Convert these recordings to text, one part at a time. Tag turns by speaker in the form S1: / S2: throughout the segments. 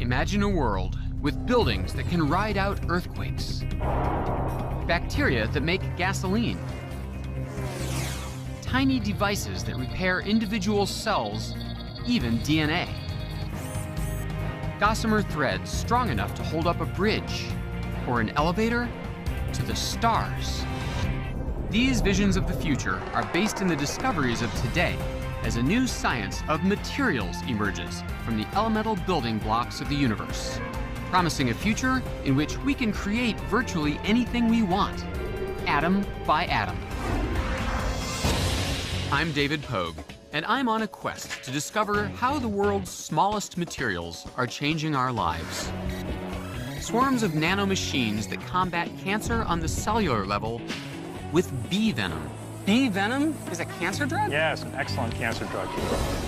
S1: Imagine a world with buildings that can ride out earthquakes, bacteria that make gasoline, tiny devices that repair individual cells, even DNA, gossamer threads strong enough to hold up a bridge or an elevator to the stars. These visions of the future are based in the discoveries of today as a new science of materials emerges from the elemental building blocks of the universe, promising a future in which we can create virtually anything we want, atom by atom. I'm David Pogue, and I'm on a quest to discover how the world's smallest materials are changing our lives. Swarms of nano machines that combat cancer on the cellular level with bee venom.
S2: Bee venom is a cancer drug?
S3: Yes, an excellent cancer drug.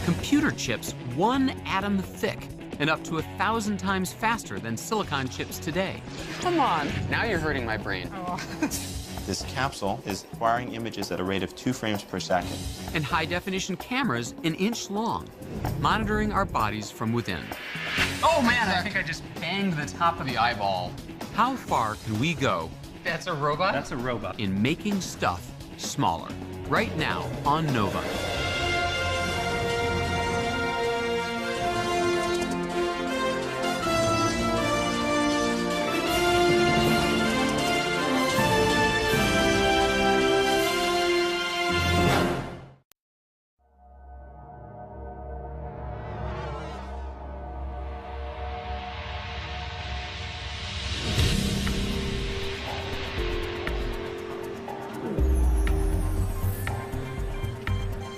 S1: Computer chips 1 atom thick and up to 1,000 times faster than silicon chips today.
S2: Come on. Now you're hurting my brain.
S4: Oh. This capsule is acquiring images at a rate of 2 frames per second.
S1: And high-definition cameras an inch long, monitoring our bodies from within.
S2: Oh, man, I think I just banged the top of the eyeball.
S1: How far can we go?
S2: That's a robot?
S3: That's a robot.
S1: In making stuff smaller, right now on Nova.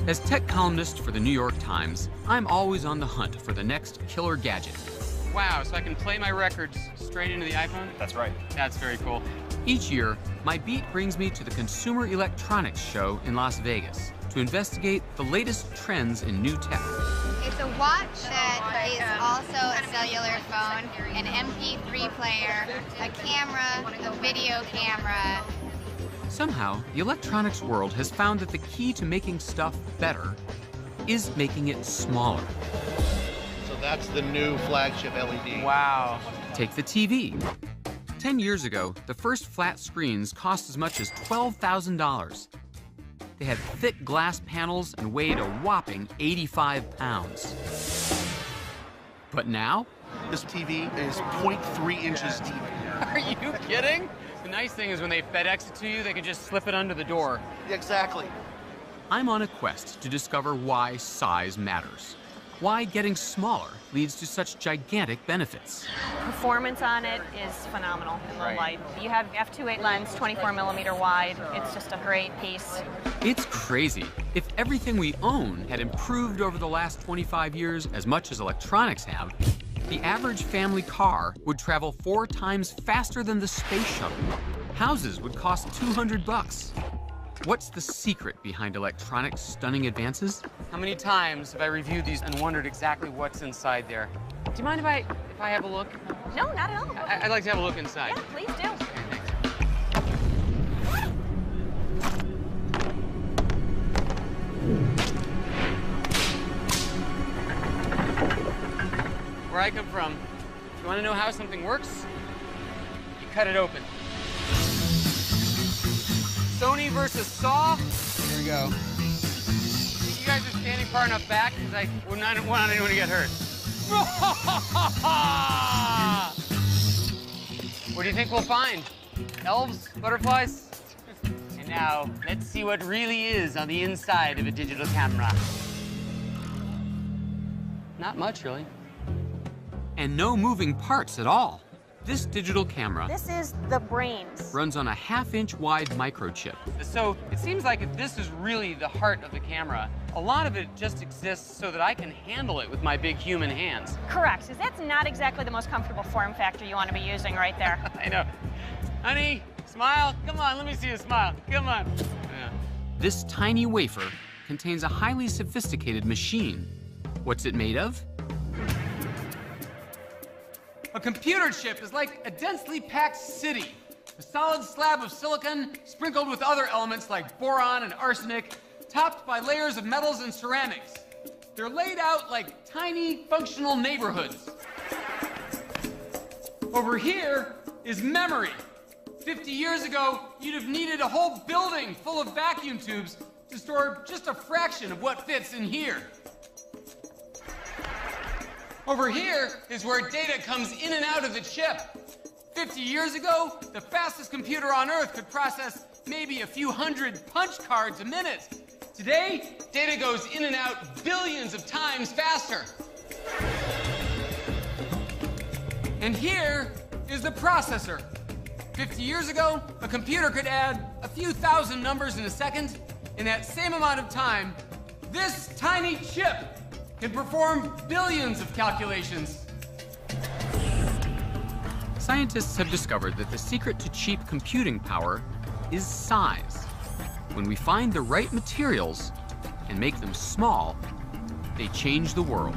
S1: As tech columnist for the New York Times, I'm always on the hunt for the next killer gadget.
S2: Wow, so I can play my records straight into the iPhone?
S3: That's right.
S2: That's very cool.
S1: Each year, my beat brings me to the Consumer Electronics Show in Las Vegas to investigate the latest trends in new tech.
S5: It's a watch that is also a cellular phone, an MP3 player, a camera, a video camera.
S1: Somehow, the electronics world has found that the key to making stuff better is making it smaller.
S6: So that's the new flagship LED.
S2: Wow.
S1: Take the TV. 10 years ago, the first flat screens cost as much as $12,000. They had thick glass panels and weighed a whopping 85 pounds. But now?
S6: This TV is 0.3 inches deep.
S2: Are you kidding? The nice thing is when they FedEx it to you, they can just slip it under the door.
S6: Exactly.
S1: I'm on a quest to discover why size matters. Why getting smaller leads to such gigantic benefits.
S7: Performance on it is phenomenal in low light. You have f2.8 lens, 24mm wide. It's just a great piece.
S1: It's crazy. If everything we own had improved over the last 25 years as much as electronics have, the average family car would travel 4 times faster than the space shuttle. Houses would cost $200. What's the secret behind electronics' stunning advances?
S2: How many times have I reviewed these and wondered exactly what's inside there? Do you mind if I have a look?
S7: No, not at all.
S2: I'd like to have a look inside.
S7: Yeah, please do.
S2: Where I come from, if you want to know how something works, you cut it open. Sony versus Saw. Here we go. You guys are standing far enough back because I wouldn't want anyone to get hurt. What do you think we'll find? Elves? Butterflies? And now, let's see what really is on the inside of a digital camera. Not much, really.
S1: And no moving parts at all. This digital camera
S7: This is the brains.
S1: runs on a 1/2-inch wide microchip.
S2: So it seems like if this is really the heart of the camera, a lot of it just exists so that I can handle it with my big human hands.
S7: Correct, because that's not exactly the most comfortable form factor you want to be using right there.
S2: I know. Honey, smile. Come on, let me see you smile. Come on. Yeah.
S1: This tiny wafer contains a highly sophisticated machine. What's it made of?
S2: A computer chip is like a densely packed city. A solid slab of silicon sprinkled with other elements like boron and arsenic, topped by layers of metals and ceramics. They're laid out like tiny functional neighborhoods. Over here is memory. 50 years ago, you'd have needed a whole building full of vacuum tubes to store just a fraction of what fits in here. Over here is where data comes in and out of the chip. 50 years ago, the fastest computer on Earth could process maybe a few hundred punch cards a minute. Today, data goes in and out billions of times faster. And here is the processor. 50 years ago, a computer could add a few thousand numbers in a second. In that same amount of time, this tiny chip can perform billions of calculations.
S1: Scientists have discovered that the secret to cheap computing power is size. When we find the right materials and make them small, they change the world.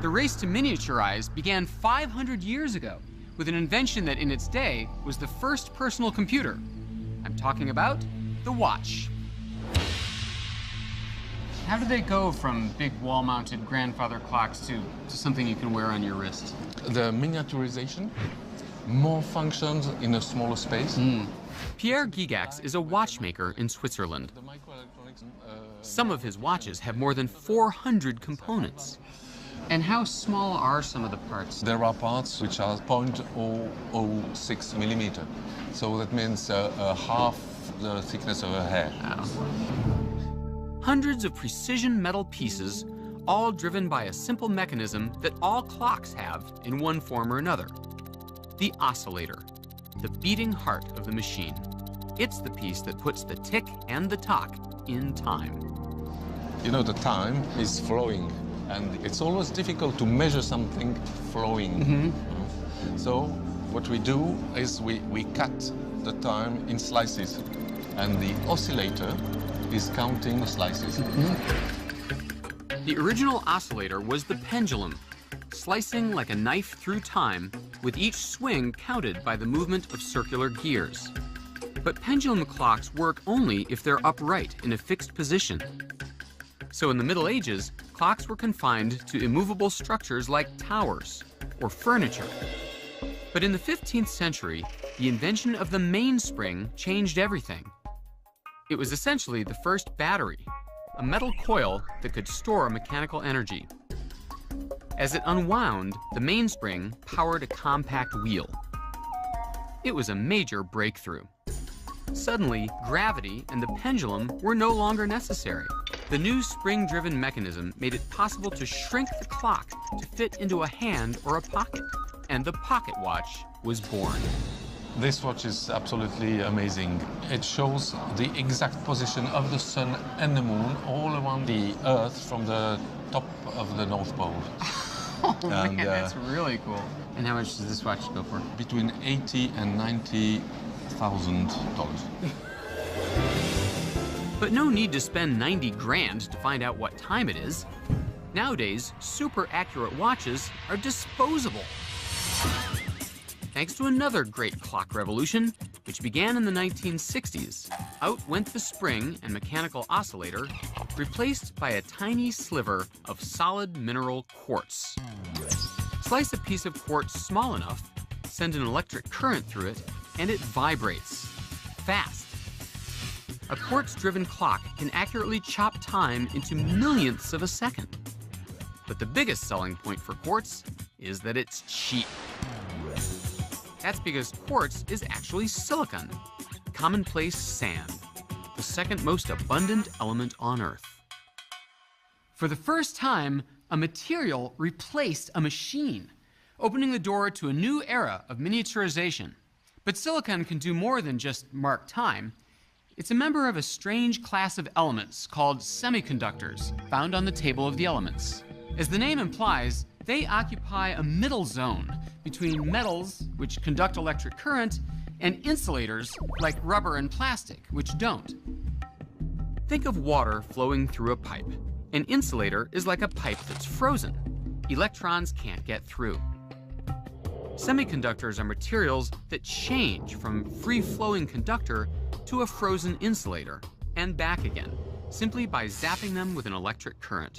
S1: The race to miniaturize began 500 years ago with an invention that in its day was the first personal computer. I'm talking about the watch. How did they go from big wall-mounted grandfather clocks to something you can wear on your wrist?
S3: The miniaturization, more functions in a smaller space.
S1: Pierre Gigax is a watchmaker in Switzerland. Some of his watches have more than 400 components. And how small are some of the parts?
S3: There are parts which are 0.006 millimeter. So that means half the thickness of a hair.
S1: Wow. Hundreds of precision metal pieces, all driven by a simple mechanism that all clocks have in one form or another. The oscillator, the beating heart of the machine. It's the piece that puts the tick and the tock in time.
S3: You know, the time is flowing, and it's always difficult to measure something flowing. So what we do is we cut the time in slices, and the oscillator is counting the slices.
S1: The original oscillator was the pendulum, slicing like a knife through time, with each swing counted by the movement of circular gears. But pendulum clocks work only if they're upright in a fixed position. So in the Middle Ages, clocks were confined to immovable structures like towers or furniture. But in the 15th century, the invention of the mainspring changed everything. It was essentially the first battery, a metal coil that could store mechanical energy. As it unwound, the mainspring powered a compact wheel. It was a major breakthrough. Suddenly, gravity and the pendulum were no longer necessary. The new spring-driven mechanism made it possible to shrink the clock to fit into a hand or a pocket, and the pocket watch was born.
S3: This watch is absolutely amazing. It shows the exact position of the sun and the moon all around the Earth from the top of the North Pole.
S1: Oh man, that's really cool. And how much does this watch go for?
S3: Between $80,000 and $90,000.
S1: But no need to spend 90 grand to find out what time it is. Nowadays, super accurate watches are disposable. Thanks to another great clock revolution, which began in the 1960s, out went the spring and mechanical oscillator, replaced by a tiny sliver of solid mineral quartz. Slice a piece of quartz small enough, send an electric current through it, and it vibrates. Fast. A quartz-driven clock can accurately chop time into millionths of a second. But the biggest selling point for quartz is that it's cheap. That's because quartz is actually silicon, commonplace sand, the second most abundant element on Earth. For the first time, a material replaced a machine, opening the door to a new era of miniaturization. But silicon can do more than just mark time. It's a member of a strange class of elements called semiconductors, found on the table of the elements. As the name implies, they occupy a middle zone between metals, which conduct electric current, and insulators, like rubber and plastic, which don't. Think of water flowing through a pipe. An insulator is like a pipe that's frozen. Electrons can't get through. Semiconductors are materials that change from free-flowing conductor to a frozen insulator, and back again, simply by zapping them with an electric current.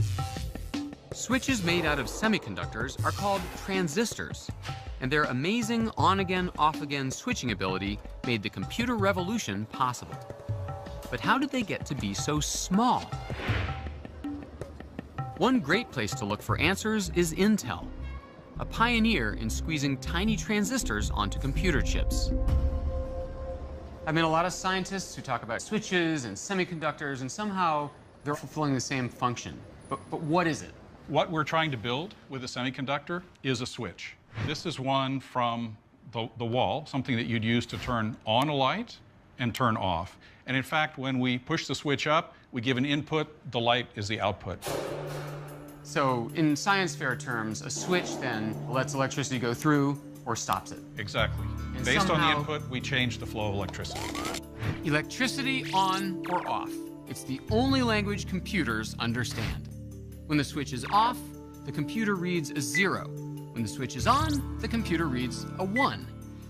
S1: Switches made out of semiconductors are called transistors, and their amazing on-again, off-again switching ability made the computer revolution possible. But how did they get to be so small? One great place to look for answers is Intel, a pioneer in squeezing tiny transistors onto computer chips.
S2: I've met a lot of scientists who talk about switches and semiconductors, and somehow they're fulfilling the same function. But what is it?
S8: What we're trying to build with a semiconductor is a switch. This is one from the wall, something that you'd use to turn on a light and turn off. And in fact, when we push the switch up, we give an input, the light is the output.
S2: So in science fair terms, a switch then lets electricity go through or stops it.
S8: Exactly.
S2: And
S8: Based on the
S2: somehow-
S8: input, we change the flow of electricity.
S2: Electricity on or off. It's the only language computers understand. When the switch is off, the computer reads a 0. When the switch is on, the computer reads a 1.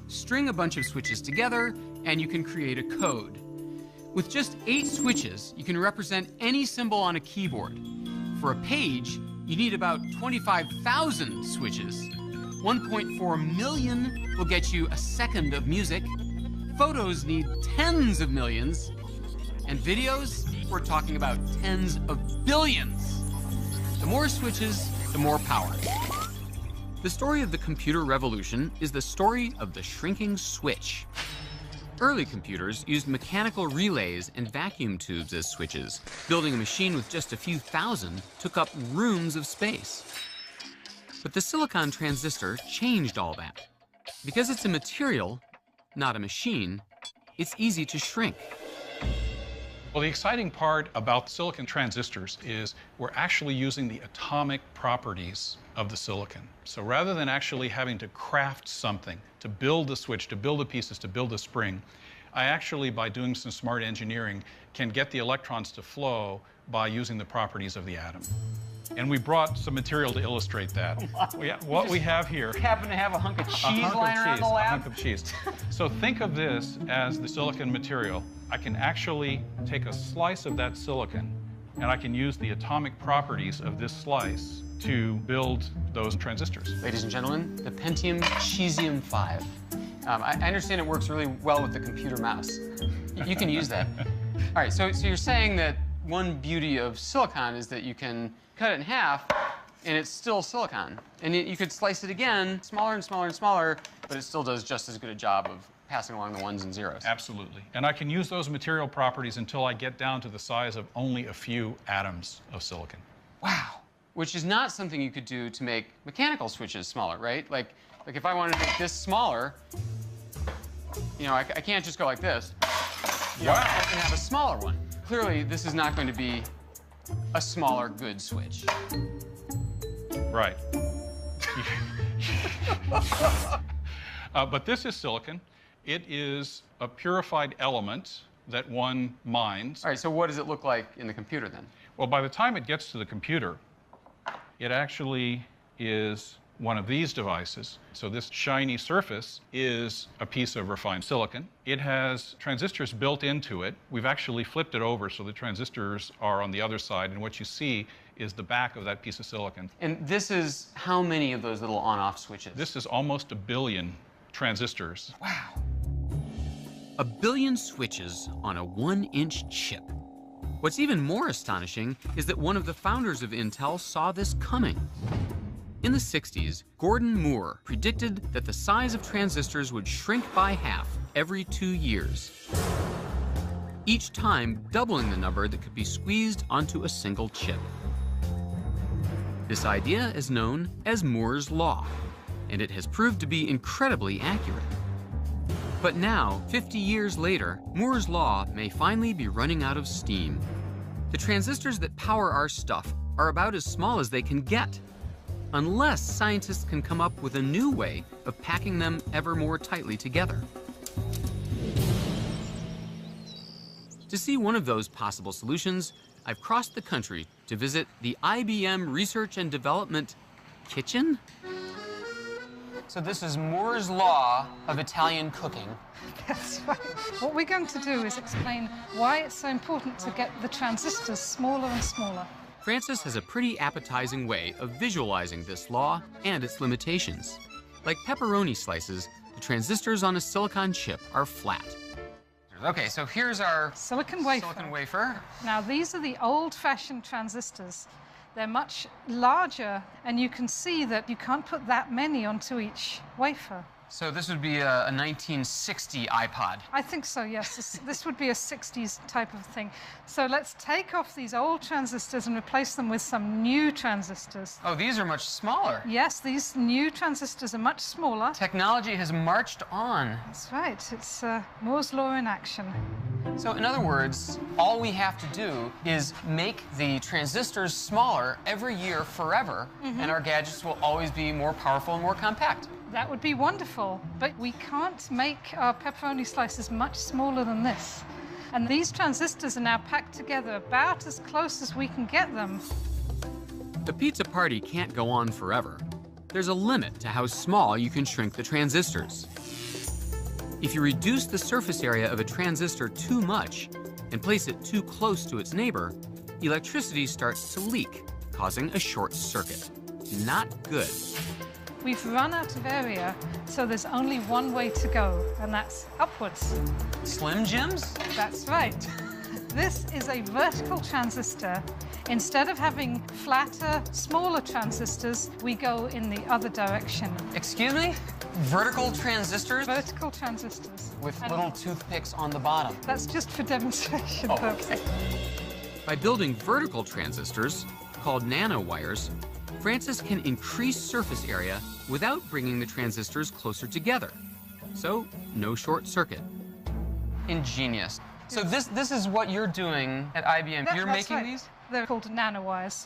S2: String a bunch of switches together, and you can create a code. With just 8 switches, you can represent any symbol on a keyboard. For a page, you need about 25,000 switches. 1.4 million will get you a second of music. Photos need tens of millions. And videos, we're talking about tens of billions. The more switches, the more power.
S1: The story of the computer revolution is the story of the shrinking switch. Early computers used mechanical relays and vacuum tubes as switches. Building a machine with just a few thousand took up rooms of space. But the silicon transistor changed all that. Because it's a material, not a machine, it's easy to shrink.
S8: Well, the exciting part about silicon transistors is we're actually using the atomic properties of the silicon. So rather than actually having to craft something, to build the switch, to build the pieces, to build the spring, I actually, by doing some smart engineering, can get the electrons to flow by using the properties of the atom. And we brought some material to illustrate that. What we have here.
S2: Happen to have a hunk of cheese lying around the
S8: a
S2: lab?
S8: hunk of cheese. So think of this as the silicon material. I can actually take a slice of that silicon, and I can use the atomic properties of this slice to build those transistors.
S2: Ladies and gentlemen, the Pentium Cesium 5. I understand it works really well with the computer mouse. You can use that. All right, so you're saying that one beauty of silicon is that you can cut it in half, and it's still silicon. And you could slice it again, smaller and smaller and smaller, but it still does just as good a job of passing along the ones and zeros.
S8: Absolutely. And I can use those material properties until I get down to the size of only a few atoms of silicon.
S2: Wow. Which is not something you could do to make mechanical switches smaller, right? Like if I wanted to make this smaller, you know, I can't just go like this. Wow. I can have a smaller one. Clearly, this is not going to be a smaller good switch.
S8: Right. But this is silicon. It is a purified element that one mines.
S2: All right, so what does it look like in the computer then?
S8: Well, by the time it gets to the computer, it actually is one of these devices. So this shiny surface is a piece of refined silicon. It has transistors built into it. We've actually flipped it over so the transistors are on the other side, and what you see is the back of that piece of silicon.
S2: And this is how many of those little on-off switches?
S8: This is almost 1 billion transistors.
S2: Wow.
S1: 1 billion switches on a 1-inch chip. What's even more astonishing is that one of the founders of Intel saw this coming. In the 60s, Gordon Moore predicted that the size of transistors would shrink by half every 2 years, each time doubling the number that could be squeezed onto a single chip. This idea is known as Moore's Law, and it has proved to be incredibly accurate. But now, 50 years later, Moore's Law may finally be running out of steam. The transistors that power our stuff are about as small as they can get, unless scientists can come up with a new way of packing them ever more tightly together. To see one of those possible solutions, I've crossed the country to visit the IBM Research and Development Kitchen?
S2: So this is Moore's Law of Italian cooking.
S9: That's right. What we're going to do is explain why it's so important to get the transistors smaller and smaller.
S1: Francis has a pretty appetizing way of visualizing this law and its limitations. Like pepperoni slices, the transistors on a silicon chip are flat.
S2: Okay, so here's our
S9: Silicon wafer. Now, these are the old-fashioned transistors. They're much larger, and you can see that you can't put that many onto each wafer.
S2: So this would be a 1960 iPod.
S9: I think so, yes. This would be a 60s type of thing. So let's take off these old transistors and replace them with some new transistors.
S2: Oh, these are much smaller.
S9: Yes, these new transistors are much smaller.
S2: Technology has marched on.
S9: That's right. It's Moore's law in action.
S2: So in other words, all we have to do is make the transistors smaller every year forever, and our gadgets will always be more powerful and more compact.
S9: That would be wonderful, but we can't make our pepperoni slices much smaller than this. And these transistors are now packed together about as close as we can get them.
S1: The pizza party can't go on forever. There's a limit to how small you can shrink the transistors. If you reduce the surface area of a transistor too much and place it too close to its neighbor, electricity starts to leak, causing a short circuit. Not good.
S9: We've run out of area, so there's only one way to go, and that's upwards.
S2: Slim Jims?
S9: That's right. This is a vertical transistor. Instead of having flatter, smaller transistors, we go in the other direction.
S2: Excuse me? Vertical transistors?
S9: Vertical transistors.
S2: With little toothpicks on the bottom.
S9: That's just for demonstration
S2: Oh,
S9: purposes.
S2: okay.
S1: By building vertical transistors, called nanowires, Francis can increase surface area without bringing the transistors closer together. So, no short circuit.
S2: Ingenious. So this is what you're doing at IBM. You're
S9: That's
S2: making
S9: right.
S2: these?
S9: They're called nanowires.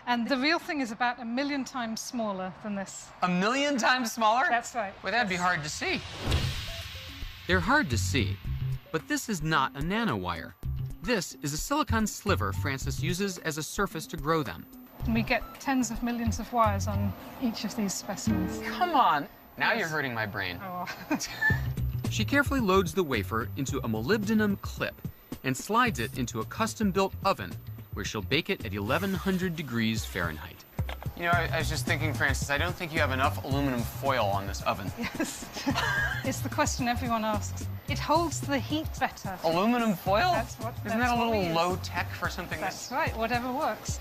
S9: And the real thing is about 1 million times smaller than this.
S2: 1 million times smaller?
S9: That's right.
S2: Well, that'd be hard to see.
S1: They're hard to see, but this is not a nanowire. This is a silicon sliver Francis uses as a surface to grow them.
S9: And we get tens of millions of wires on each of these specimens.
S2: Come on. Now you're hurting my brain.
S9: Oh.
S1: She carefully loads the wafer into a molybdenum clip and slides it into a custom-built oven where she'll bake it at 1100 degrees Fahrenheit.
S2: You know, I was just thinking, Francis, I don't think you have enough aluminum foil on this oven.
S9: Yes. It's the question everyone asks. It holds the heat better.
S2: Aluminum foil? Isn't that a
S9: what we
S2: little
S9: use.
S2: low tech for something
S9: That's right, whatever works.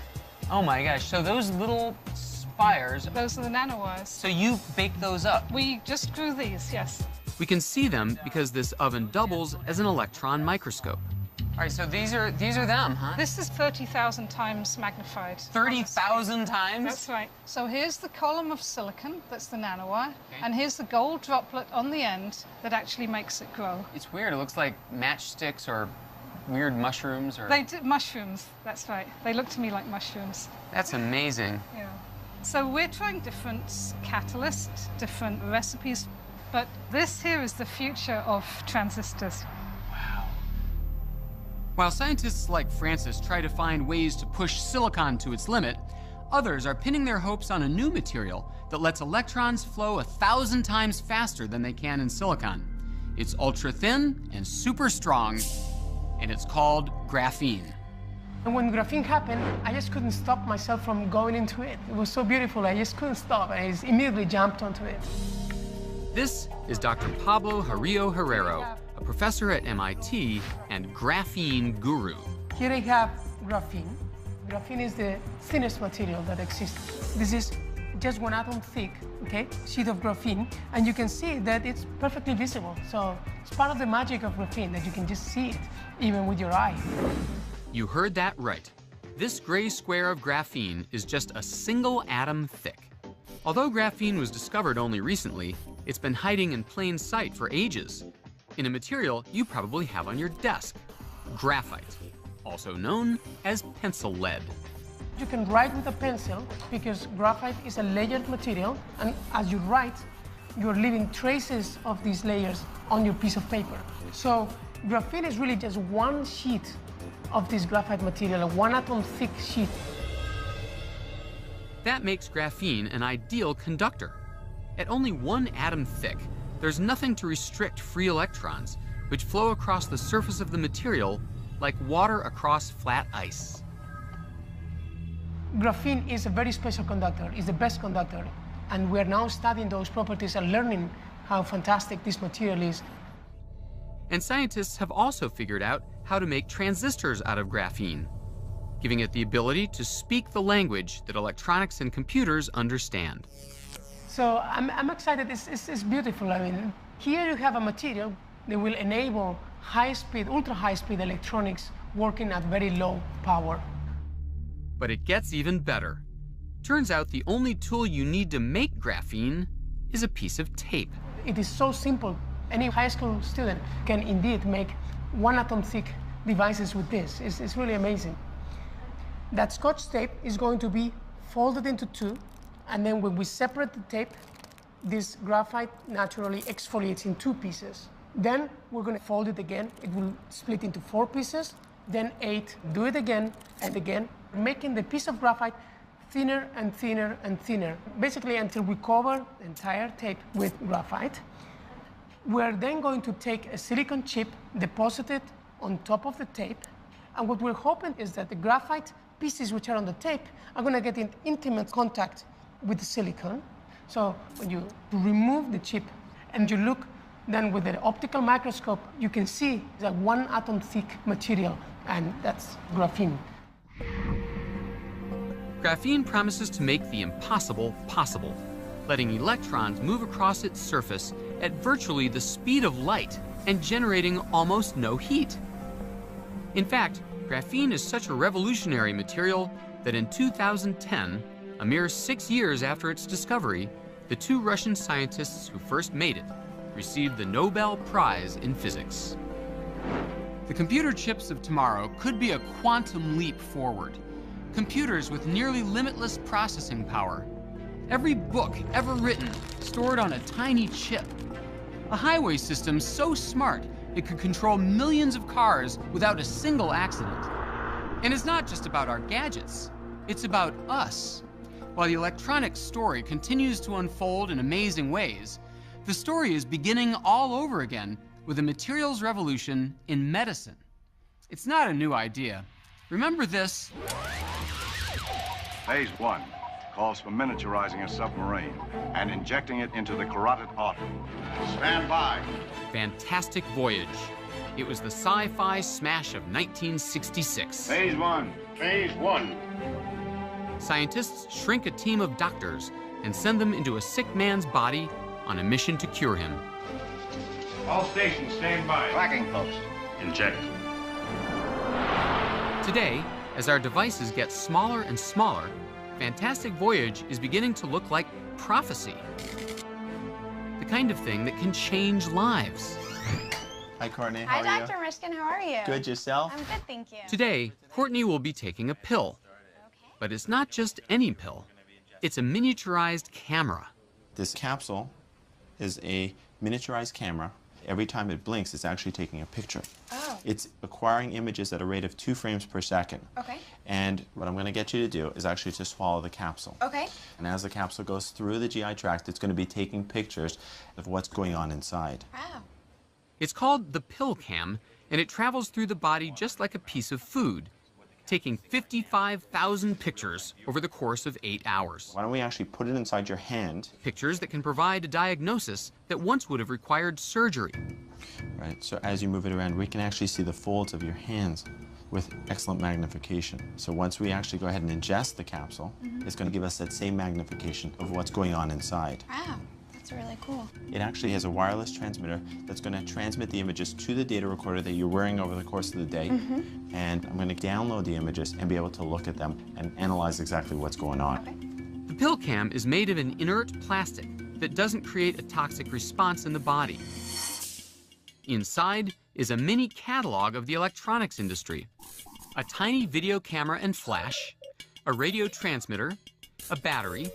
S2: Oh my gosh, so those little spires,
S9: Those are the nanowires.
S2: so you bake those up?
S9: We just grew these, yes.
S1: We can see them because this oven doubles as an electron microscope.
S2: All right, so these are them, huh?
S9: This is 30,000 times magnified.
S2: 30,000 times?
S9: That's right. So here's the column of silicon, that's the nanowire, and here's the gold droplet on the end that actually makes it grow.
S2: It's weird. It looks like matchsticks or weird mushrooms or...
S9: They did mushrooms, that's right. They look to me like mushrooms.
S2: That's amazing.
S9: Yeah. So we're trying different catalysts, different recipes, but this here is the future of transistors.
S1: While scientists like Francis try to find ways to push silicon to its limit, others are pinning their hopes on a new material that lets electrons flow 1,000 times faster than they can in silicon. It's ultra thin and super strong, and it's called graphene.
S10: And when graphene happened, I just couldn't stop myself from going into it. It was so beautiful, I just couldn't stop. I just immediately jumped onto it.
S1: This is Dr. Pablo Jarillo Herrero, a professor at MIT and graphene guru.
S10: Here I have graphene. Graphene is the thinnest material that exists. This is just 1 atom thick, okay, sheet of graphene, and you can see that it's perfectly visible. So it's part of the magic of graphene that you can just see it, even with your eye.
S1: You heard that right. This gray square of graphene is just a single atom thick. Although graphene was discovered only recently, it's been hiding in plain sight for ages, in a material you probably have on your desk, graphite, also known as pencil lead.
S10: You can write with a pencil because graphite is a layered material, and as you write, you're leaving traces of these layers on your piece of paper. So graphene is really just one sheet of this graphite material, a 1 atom thick sheet.
S1: That makes graphene an ideal conductor. At only 1 atom thick, there's nothing to restrict free electrons, which flow across the surface of the material like water across flat ice.
S10: Graphene is a very special conductor, it's the best conductor, and we're now studying those properties and learning how fantastic this material is.
S1: And scientists have also figured out how to make transistors out of graphene, giving it the ability to speak the language that electronics and computers understand.
S10: So I'm excited, it's beautiful. I mean, here you have a material that will enable high-speed, ultra-high-speed electronics working at very low power.
S1: But it gets even better. Turns out the only tool you need to make graphene is a piece of tape.
S10: It is so simple. Any high school student can indeed make one-atom thick devices with this. It's really amazing. That Scotch tape is going to be folded into two, and then when we separate the tape, this graphite naturally exfoliates in two pieces. Then we're going to fold it again. It will split into 4 pieces, then 8. Do it again and again, making the piece of graphite thinner and thinner and thinner, basically until we cover the entire tape with graphite. We're then going to take a silicon chip, deposit it on top of the tape, and what we're hoping is that the graphite pieces which are on the tape are going to get in intimate contact with the silicon. So when you remove the chip and you look then with the optical microscope, you can see that one-atom thick material, and that's graphene.
S1: Graphene promises to make the impossible possible, letting electrons move across its surface at virtually the speed of light and generating almost no heat. In fact, graphene is such a revolutionary material that in 2010, a mere 6 years after its discovery, the 2 Russian scientists who first made it received the Nobel Prize in Physics.
S2: The computer chips of tomorrow could be a quantum leap forward. Computers with nearly limitless processing power. Every book ever written stored on a tiny chip. A highway system so smart it could control millions of cars without a single accident. And it's not just about our gadgets, it's about us. While the electronics story continues to unfold in amazing ways, the story is beginning all over again with a materials revolution in medicine. It's not a new idea. Remember this?
S11: Phase 1 calls for miniaturizing a submarine and injecting it into the carotid artery. Stand by.
S1: Fantastic Voyage. It was the sci-fi smash of 1966.
S11: Phase 1. Phase 1.
S1: Scientists shrink a team of doctors and send them into a sick man's body on a mission to cure him.
S11: All stations stand by. Tracking post. Inject.
S1: Today, as our devices get smaller and smaller, Fantastic Voyage is beginning to look like prophecy. The kind of thing that can change lives.
S4: Hi, Courtney. How are you?
S5: Hi, Dr. Mishkin. How are you?
S4: Good. Yourself?
S5: I'm good, thank you.
S1: Today, Courtney will be taking a pill. But it's not just any pill. It's a miniaturized camera.
S4: This capsule is a miniaturized camera. Every time it blinks, it's actually taking a picture.
S5: Oh.
S4: It's acquiring images at a rate of 2 frames per second.
S5: Okay.
S4: And what I'm going to get you to do is actually to swallow the capsule.
S5: Okay.
S4: And as the capsule goes through the GI tract, it's going to be taking pictures of what's going on inside.
S5: Wow.
S1: It's called the pill cam, and it travels through the body just like a piece of food, taking 55,000 pictures over the course of 8 hours.
S4: Why don't we actually put it inside your hand?
S1: Pictures that can provide a diagnosis that once would have required surgery.
S4: Right, so as you move it around, we can actually see the folds of your hands with excellent magnification. So once we actually go ahead and ingest the capsule, it's going to give us that same magnification of what's going on inside.
S5: Wow, that's really cool.
S4: It actually has a wireless transmitter that's going to transmit the images to the data recorder that you're wearing over the course of the day. And I'm going to download the images and be able to look at them and analyze exactly what's going on.
S5: Okay.
S1: The pill cam is made of an inert plastic that doesn't create a toxic response in the body. Inside is a mini catalog of the electronics industry. A tiny video camera and flash, a radio transmitter, a battery,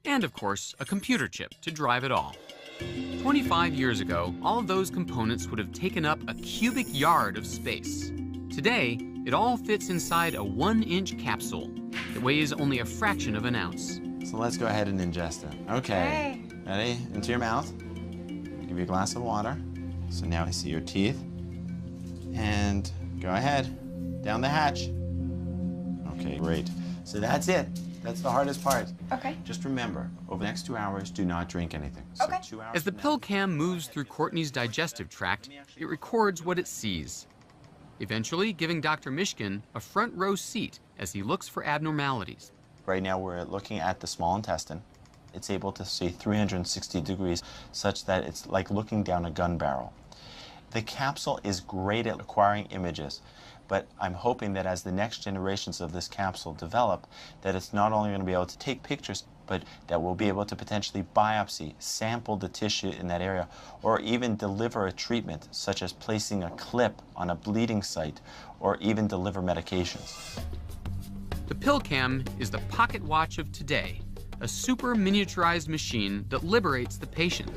S1: and of course, a computer chip to drive it all. 25 years ago, all of those components would have taken up a cubic yard of space. Today, it all fits inside a 1-inch capsule that weighs only a fraction of an ounce.
S4: So let's go ahead and ingest it. Okay. Ready? Into your mouth. Give you a glass of water. So now I see your teeth. And go ahead. Down the hatch. Okay, great. So that's it. That's the hardest part.
S5: Okay.
S4: Just remember, over the next 2 hours, do not drink anything. So
S5: Okay.
S4: 2 hours
S1: As the pill cam moves through Courtney's digestive tract, it records what it sees, eventually giving Dr. Mishkin a front row seat as he looks for abnormalities.
S4: Right now, we're looking at the small intestine. It's able to see 360 degrees, such that it's like looking down a gun barrel. The capsule is great at acquiring images, but I'm hoping that as the next generations of this capsule develop, that it's not only going to be able to take pictures, but that we'll be able to potentially biopsy, sample the tissue in that area, or even deliver a treatment, such as placing a clip on a bleeding site, or even deliver medications.
S1: The pill cam is the pocket watch of today, a super miniaturized machine that liberates the patient.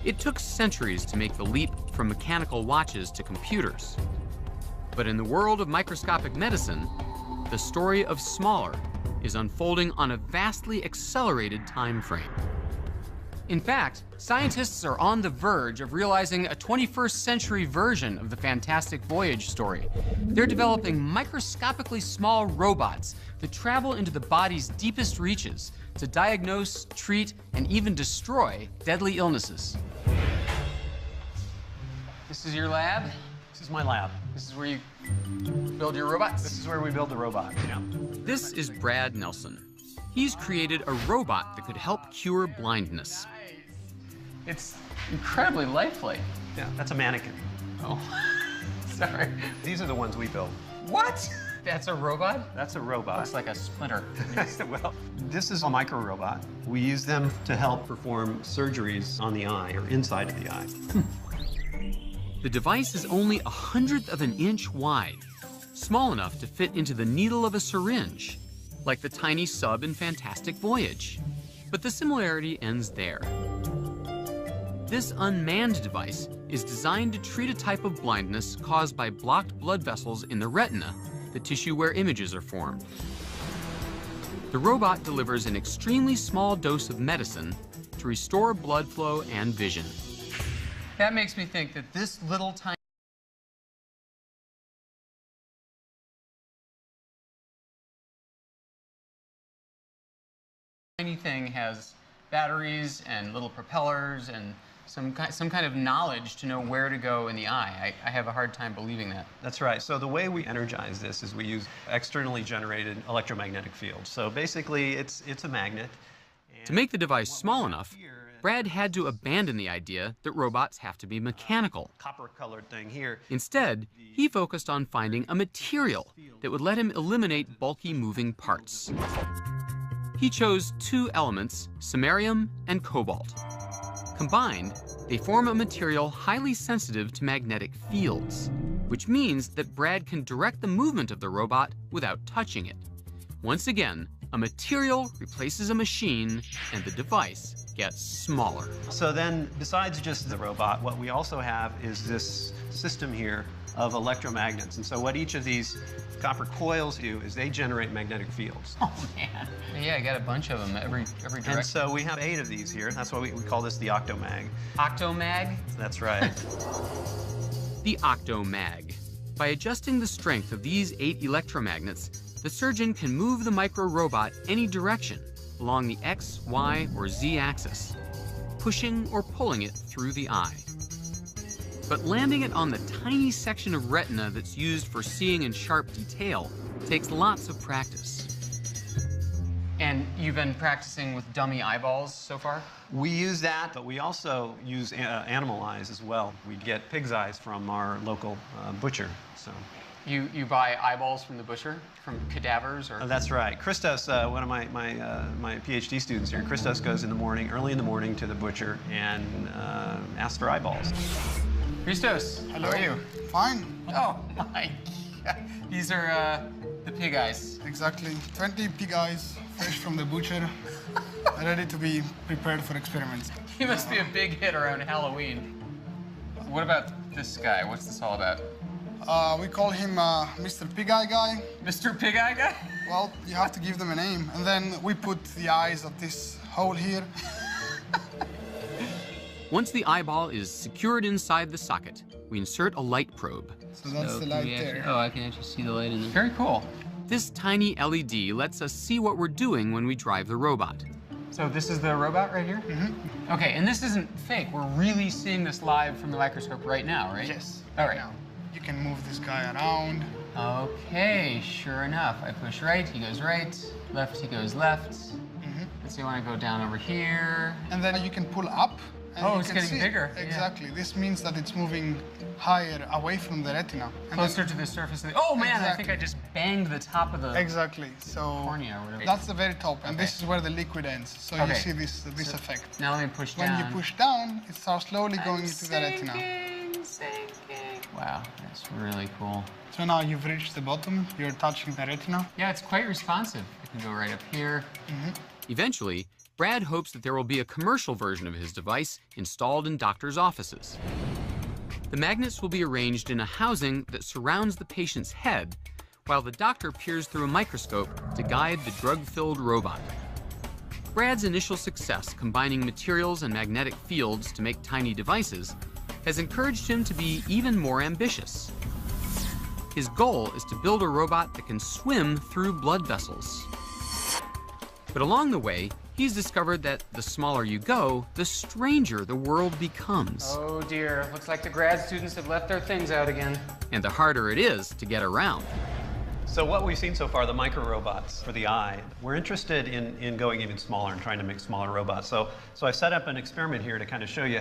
S1: It took centuries to make the leap from mechanical watches to computers. But in the world of microscopic medicine, the story of smaller is unfolding on a vastly accelerated time frame. In fact, scientists are on the verge of realizing a 21st century version of the Fantastic Voyage story. They're developing microscopically small robots that travel into the body's deepest reaches to diagnose, treat, and even destroy deadly illnesses. This is your lab?
S12: This is my lab.
S1: This is where you build your robots?
S12: This is where we build the robot, yeah.
S1: This is Brad Nelson. He's created a robot that could help cure blindness.
S2: It's incredibly lifelike.
S12: Yeah, that's a mannequin.
S2: Oh, sorry.
S12: These are the ones we build.
S2: What? That's a robot?
S12: That's a robot.
S2: Looks like a splinter.
S12: Well, this is a micro robot. We use them to help perform surgeries on the eye, or inside of the eye.
S1: The device is only 1/100 of an inch wide, small enough to fit into the needle of a syringe, like the tiny sub in Fantastic Voyage. But the similarity ends there. This unmanned device is designed to treat a type of blindness caused by blocked blood vessels in the retina, the tissue where images are formed. The robot delivers an extremely small dose of medicine to restore blood flow and vision.
S2: That makes me think that this little tiny thing has batteries and little propellers and some kind of knowledge to know where to go in the eye. I have a hard time believing that.
S12: That's right. So the way we energize this is we use externally generated electromagnetic fields. So basically, it's a magnet.
S1: To make the device small enough, Brad had to abandon the idea that robots have to be mechanical.
S12: Copper-colored thing here.
S1: Instead, he focused on finding a material that would let him eliminate bulky moving parts. He chose two elements, samarium and cobalt. Combined, they form a material highly sensitive to magnetic fields, which means that Brad can direct the movement of the robot without touching it. Once again, a material replaces a machine, and the device gets smaller.
S12: So then, besides just the robot, what we also have is this system here of electromagnets. And so what each of these copper coils do is they generate magnetic fields.
S2: Oh, man. Yeah, I got a bunch of them, every direction.
S12: And so we have 8 of these here. That's why we call this the Octomag.
S2: Octomag?
S12: That's right.
S1: The Octomag. By adjusting the strength of these 8 electromagnets, the surgeon can move the micro-robot any direction along the X, Y, or Z axis, pushing or pulling it through the eye. But landing it on the tiny section of retina that's used for seeing in sharp detail takes lots of practice.
S2: And you've been practicing with dummy eyeballs so far?
S12: We use that, but we also use animal eyes as well. We get pig's eyes from our local butcher. So.
S2: You buy eyeballs from the butcher, from cadavers, or?
S12: That's right. Christos, one of my PhD students here, Christos goes in the morning, early in the morning, to the butcher and asks for eyeballs.
S2: Christos,
S13: hello.
S2: How are you?
S13: Fine.
S2: Oh my God. These are the pig eyes.
S13: Exactly. 20 pig eyes, fresh from the butcher, ready to be prepared for experiments.
S2: He must be a big hit around Halloween. What about this guy? What's this all about?
S13: We call him Mr. Pig Eye Guy.
S2: Mr. Pig Eye Guy?
S13: Well, you have to give them a name. And then we put the eyes of this hole here.
S1: Once the eyeball is secured inside the socket, we insert a light probe.
S13: So that's the light there.
S2: Oh, I can actually see the light in there. Very cool.
S1: This tiny LED lets us see what we're doing when we drive the robot.
S2: So this is the robot right here? Mm-hmm. Okay, and this isn't fake. We're really seeing this live from the microscope right now, right?
S13: Yes.
S2: All right.
S13: Now, you can move this guy around.
S2: Okay, sure enough. I push right, he goes right. Left, he goes left. Mm-hmm. Let's see, I want to go down over here.
S13: And then you can pull up. And
S2: oh,
S13: you
S2: it's
S13: can
S2: getting
S13: see.
S2: bigger.
S13: Exactly. Yeah. This means that it's moving higher away from the retina. And
S2: closer to the surface of the... Oh, man,
S13: exactly.
S2: I think I just banged the top of the
S13: exactly. So
S2: cornea or whatever.
S13: That's the very top, and this is where the liquid ends. So you see this effect.
S2: Now let me push
S13: down. When you push down, it starts slowly going into the retina.
S2: Sinking. Wow, that's really cool.
S13: So now you've reached the bottom, you're touching the retina.
S2: Yeah, it's quite responsive. I can go right up here.
S1: Mm-hmm. Eventually, Brad hopes that there will be a commercial version of his device installed in doctors' offices. The magnets will be arranged in a housing that surrounds the patient's head, while the doctor peers through a microscope to guide the drug-filled robot. Brad's initial success combining materials and magnetic fields to make tiny devices has encouraged him to be even more ambitious. His goal is to build a robot that can swim through blood vessels. But along the way, he's discovered that the smaller you go, the stranger the world becomes.
S2: Oh dear, looks like the grad students have left their things out again.
S1: And the harder it is to get around.
S12: So what we've seen so far, the micro robots for the eye, we're interested in going even smaller and trying to make smaller robots. So I set up an experiment here to kind of show you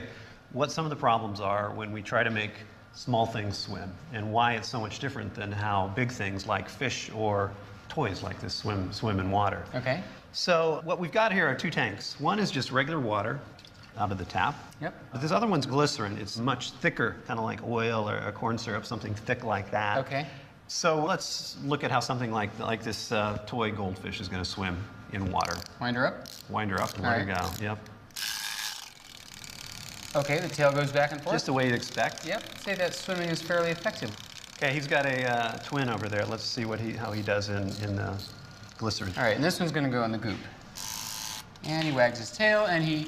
S12: what some of the problems are when we try to make small things swim, and why it's so much different than how big things like fish or toys like this swim in water.
S2: Okay.
S12: So what we've got here are two tanks. One is just regular water out of the tap.
S2: Yep.
S12: But this other one's glycerin. It's much thicker, kind of like oil or a corn syrup, something thick like that.
S2: Okay.
S12: So let's look at how something like this toy goldfish is going to swim in water.
S2: Wind her up?
S12: Wind her up, and let her go. Yep.
S2: Okay, the tail goes back and forth.
S12: Just the way you'd expect.
S2: Yep, say that swimming is fairly effective.
S12: Okay, he's got a twin over there. Let's see how he does in glycerin.
S2: All right, and this one's going to go in the goop. And he wags his tail, and he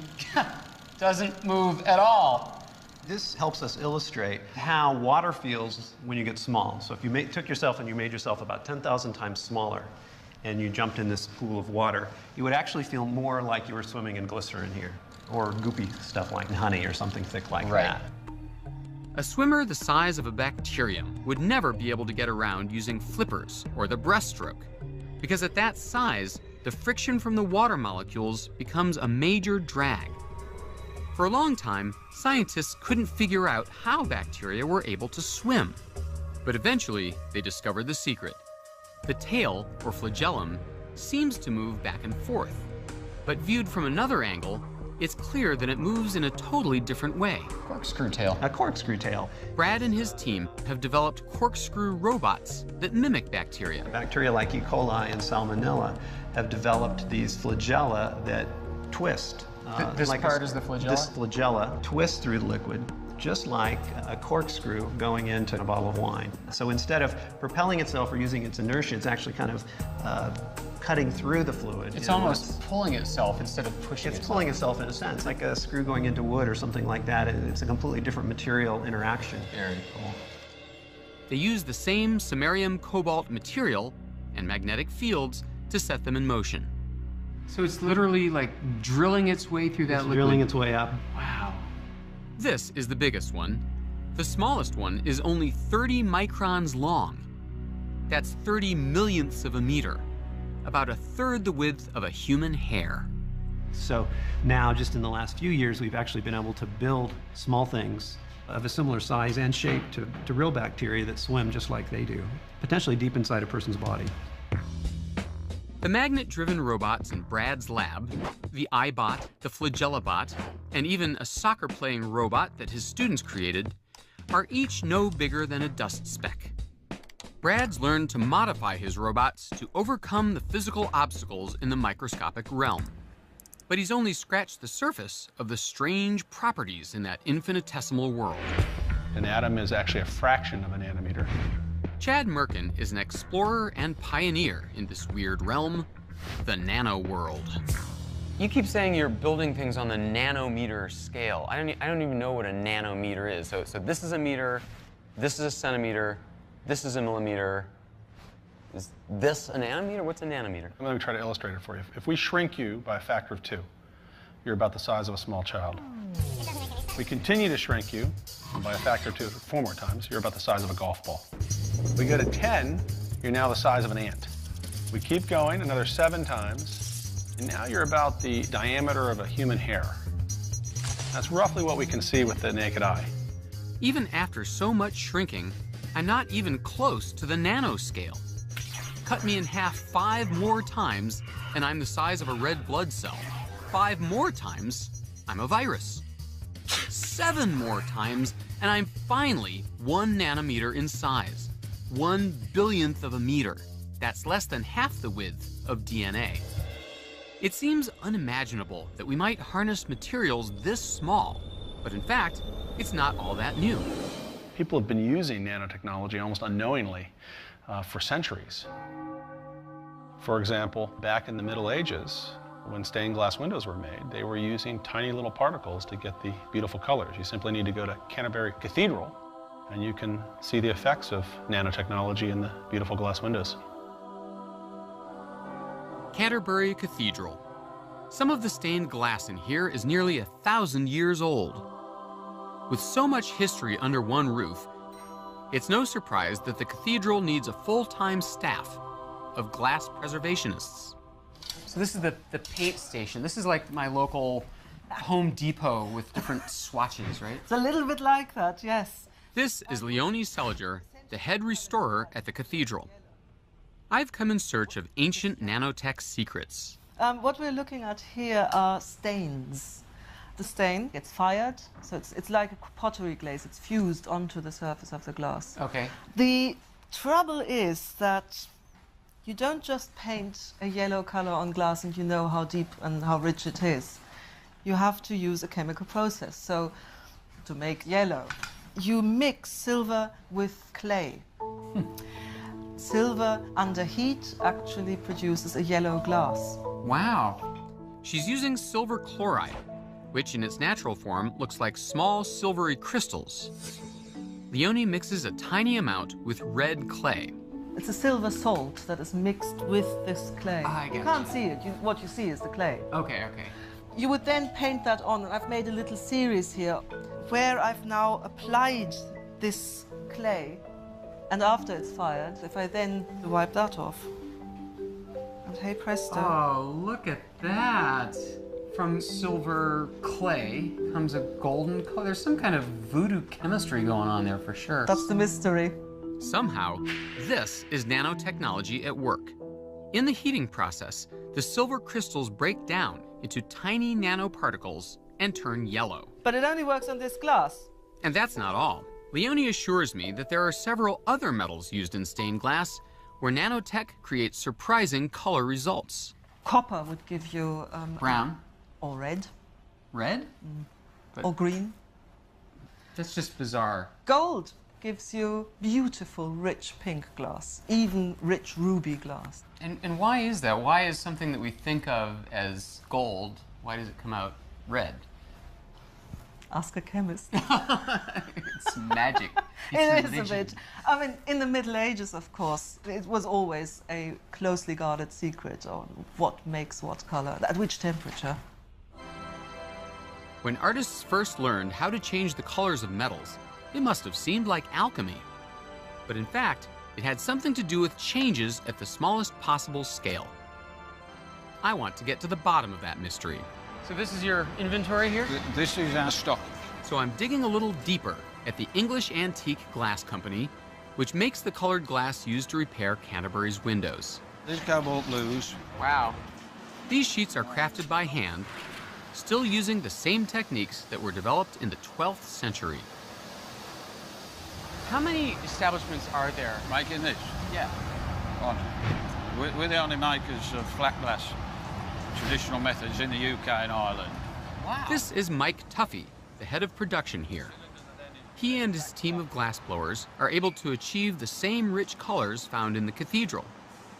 S2: doesn't move at all.
S12: This helps us illustrate how water feels when you get small. So if you took yourself and you made yourself about 10,000 times smaller, and you jumped in this pool of water, you would actually feel more like you were swimming in glycerin here, or goopy stuff like honey or something thick like that.
S1: A swimmer the size of a bacterium would never be able to get around using flippers or the breaststroke, because at that size, the friction from the water molecules becomes a major drag. For a long time, scientists couldn't figure out how bacteria were able to swim. But eventually, they discovered the secret. The tail, or flagellum, seems to move back and forth. But viewed from another angle, it's clear that it moves in a totally different way.
S2: Corkscrew tail.
S12: A corkscrew tail.
S1: Brad and his team have developed corkscrew robots that mimic bacteria.
S12: Bacteria like E. coli and Salmonella have developed these flagella that twist.
S2: This part is the flagella?
S12: This flagella twists through the liquid, just like a corkscrew going into a bottle of wine. So instead of propelling itself or using its inertia, it's actually kind of cutting through the fluid.
S2: It's almost pulling itself instead of pushing itself.
S12: It's pulling itself in a sense, like a screw going into wood or something like that. It's a completely different material interaction.
S2: Very cool.
S1: They use the same samarium cobalt material and magnetic fields to set them in motion.
S2: So it's literally like drilling its way through that liquid?
S12: Drilling its way up.
S2: Wow.
S1: This is the biggest one. The smallest one is only 30 microns long. That's 30 millionths of a meter, about a third the width of a human hair.
S12: So now, just in the last few years, we've actually been able to build small things of a similar size and shape to real bacteria that swim just like they do, potentially deep inside a person's body.
S1: The magnet-driven robots in Brad's lab, the iBot, the FlagellaBot, and even a soccer-playing robot that his students created, are each no bigger than a dust speck. Brad's learned to modify his robots to overcome the physical obstacles in the microscopic realm. But he's only scratched the surface of the strange properties in that infinitesimal world.
S8: An atom is actually a fraction of a nanometer.
S1: Chad Merkin is an explorer and pioneer in this weird realm, the nano world.
S2: You keep saying you're building things on the nanometer scale. I don't even know what a nanometer is. So this is a meter, this is a centimeter, this is a millimeter.
S14: Is this a nanometer? What's a nanometer?
S15: Let me try to illustrate it for you. If we shrink you by a factor of 2, you're about the size of a small child. We continue to shrink you by a factor of 2, 4 more times, you're about the size of a golf ball. We go to 10, you're now the size of an ant. We keep going another 7 times, and now you're about the diameter of a human hair. That's roughly what we can see with the naked eye.
S1: Even after so much shrinking, I'm not even close to the nanoscale. Cut me in half 5 more times, and I'm the size of a red blood cell. 5 more times, I'm a virus. 7 more times, and I'm finally 1 nanometer in size. 1 billionth of a meter. That's less than half the width of DNA. It seems unimaginable that we might harness materials this small, but in fact, it's not all that new.
S15: People have been using nanotechnology almost unknowingly for centuries. For example, back in the Middle Ages, when stained glass windows were made, they were using tiny little particles to get the beautiful colors. You simply need to go to Canterbury Cathedral, and you can see the effects of nanotechnology in the beautiful glass windows.
S1: Canterbury Cathedral. Some of the stained glass in here is nearly 1,000 years old. With so much history under one roof, it's no surprise that the cathedral needs a full-time staff of glass preservationists.
S2: So this is the paint station. This is like my local Home Depot with different swatches, right?
S16: It's a little bit like that, yes.
S1: This is Leonie Seliger, the head restorer at the cathedral. I've come in search of ancient nanotech secrets.
S16: What we're looking at here are stains. The stain gets fired, so it's like a pottery glaze. It's fused onto the surface of the glass.
S2: Okay.
S16: The trouble is that you don't just paint a yellow color on glass and you know how deep and how rich it is. You have to use a chemical process. So to make yellow, you mix silver with clay. Silver under heat actually produces a yellow glass.
S1: Wow. She's using silver chloride, which in its natural form looks like small silvery crystals. Leonie mixes a tiny amount with red clay.
S16: It's a silver salt that is mixed with this clay. You can't see it. What you see is the clay.
S2: Okay, okay.
S16: You would then paint that on. I've made a little series here where I've now applied this clay. And after it's fired, if I then wipe that off, and hey presto.
S2: Oh, look at that. From silver clay comes a golden color. There's some kind of voodoo chemistry going on there for sure.
S16: That's the mystery.
S1: Somehow, this is nanotechnology at work. In the heating process, the silver crystals break down into tiny nanoparticles and turn yellow.
S16: But it only works on this glass.
S1: And that's not all. Leonie assures me that there are several other metals used in stained glass where nanotech creates surprising color results.
S16: Copper would give you
S2: brown
S16: or red.
S2: Red?
S16: Or green.
S2: That's just bizarre.
S16: Gold gives you beautiful, rich pink glass, even rich ruby glass.
S2: And why is that? Why is something that we think of as gold, why does it come out red?
S16: Ask a chemist.
S2: It's magic.
S16: It is a bit. I mean, in the Middle Ages, of course, it was always a closely guarded secret on what makes what color, at which temperature.
S1: When artists first learned how to change the colors of metals, it must have seemed like alchemy. But in fact, it had something to do with changes at the smallest possible scale. I want to get to the bottom of that mystery.
S2: So this is your inventory here?
S17: This is our stock.
S1: So I'm digging a little deeper at the English Antique Glass Company, which makes the colored glass used to repair Canterbury's windows.
S17: This is cobalt blues.
S2: Wow.
S1: These sheets are crafted by hand, still using the same techniques that were developed in the 12th century.
S2: How many establishments are there?
S17: Making this?
S2: Yeah.
S17: We're the only makers of flat glass, traditional methods in the UK and Ireland.
S2: Wow.
S1: This is Mike Tuffy, the head of production here. He and his team of glassblowers are able to achieve the same rich colors found in the cathedral,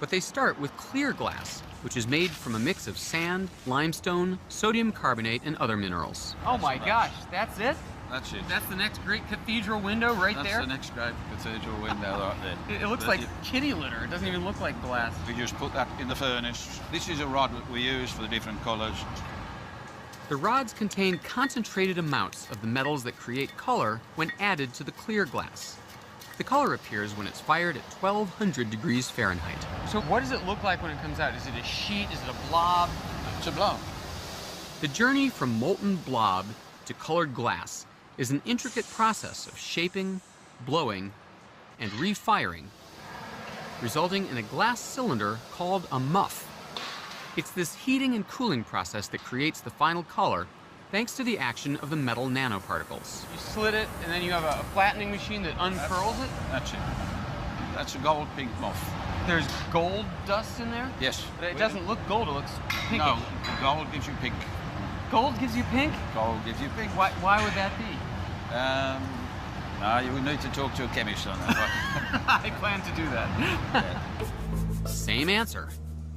S1: but they start with clear glass, which is made from a mix of sand, limestone, sodium carbonate, and other minerals.
S2: Oh my gosh, that's it?
S17: That's it.
S1: That's the next great cathedral window right there?
S17: That's the next great cathedral window right there.
S1: It looks like kitty litter. It doesn't even look like glass.
S17: We just put that in the furnace. This is a rod that we use for the different colours.
S1: The rods contain concentrated amounts of the metals that create color when added to the clear glass. The color appears when it's fired at 1200 degrees Fahrenheit. So what does it look like when it comes out? Is it a sheet? Is it a blob?
S17: It's a blob.
S1: The journey from molten blob to colored glass is an intricate process of shaping, blowing, and refiring, resulting in a glass cylinder called a muff. It's this heating and cooling process that creates the final color, thanks to the action of the metal nanoparticles. You slit it, and then you have a flattening machine that unfurls it?
S17: That's it. That's a gold pink muff.
S1: There's gold dust in there?
S17: Yes.
S1: But it doesn't look gold, it looks pinkish.
S17: No, gold gives you pink.
S1: Gold gives you pink?
S17: Gold gives you pink.
S1: Why would that be?
S17: No, you would need to talk to a chemist on that.
S1: I plan to do that. Same answer.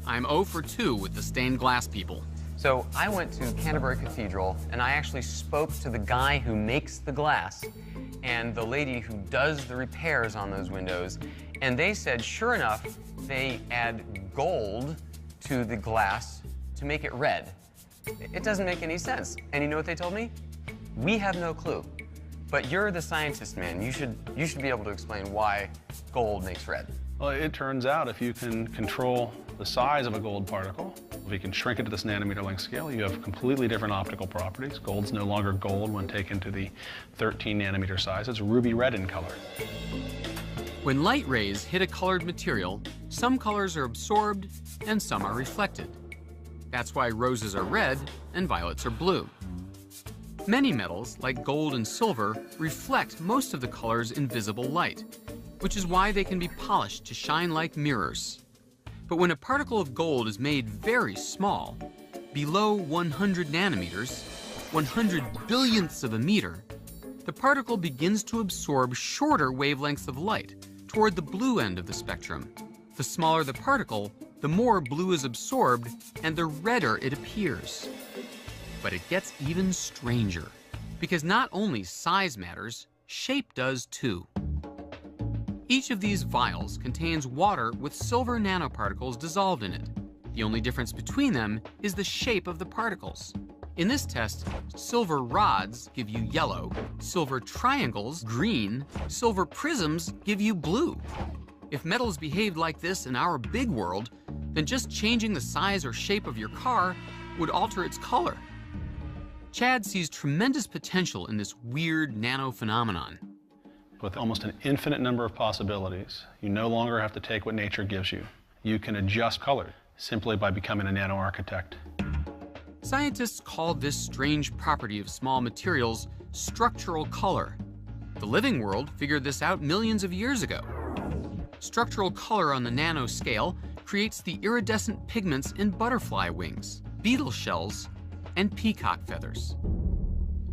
S1: I'm 0 for 2 with the stained glass people.
S2: So I went to Canterbury Cathedral, and I actually spoke to the guy who makes the glass and the lady who does the repairs on those windows, and they said, sure enough, they add gold to the glass to make it red. It doesn't make any sense. And you know what they told me? We have no clue. But you're the scientist, man. You should be able to explain why gold makes red.
S15: Well, it turns out if you can control the size of a gold particle, if you can shrink it to this nanometer length scale, you have completely different optical properties. Gold's no longer gold when taken to the 13 nanometer size. It's ruby red in color.
S1: When light rays hit a colored material, some colors are absorbed and some are reflected. That's why roses are red and violets are blue. Many metals, like gold and silver, reflect most of the colors in visible light, which is why they can be polished to shine like mirrors. But when a particle of gold is made very small, below 100 nanometers, 100 billionths of a meter, the particle begins to absorb shorter wavelengths of light toward the blue end of the spectrum. The smaller the particle, the more blue is absorbed and the redder it appears. But it gets even stranger, because not only size matters, shape does too. Each of these vials contains water with silver nanoparticles dissolved in it. The only difference between them is the shape of the particles. In this test, silver rods give you yellow, silver triangles green, silver prisms give you blue. If metals behaved like this in our big world, then just changing the size or shape of your car would alter its color. Chad sees tremendous potential in this weird nano phenomenon.
S15: With almost an infinite number of possibilities, you no longer have to take what nature gives you. You can adjust color simply by becoming a nano architect.
S1: Scientists call this strange property of small materials structural color. The living world figured this out millions of years ago. Structural color on the nano scale creates the iridescent pigments in butterfly wings, beetle shells, and peacock feathers.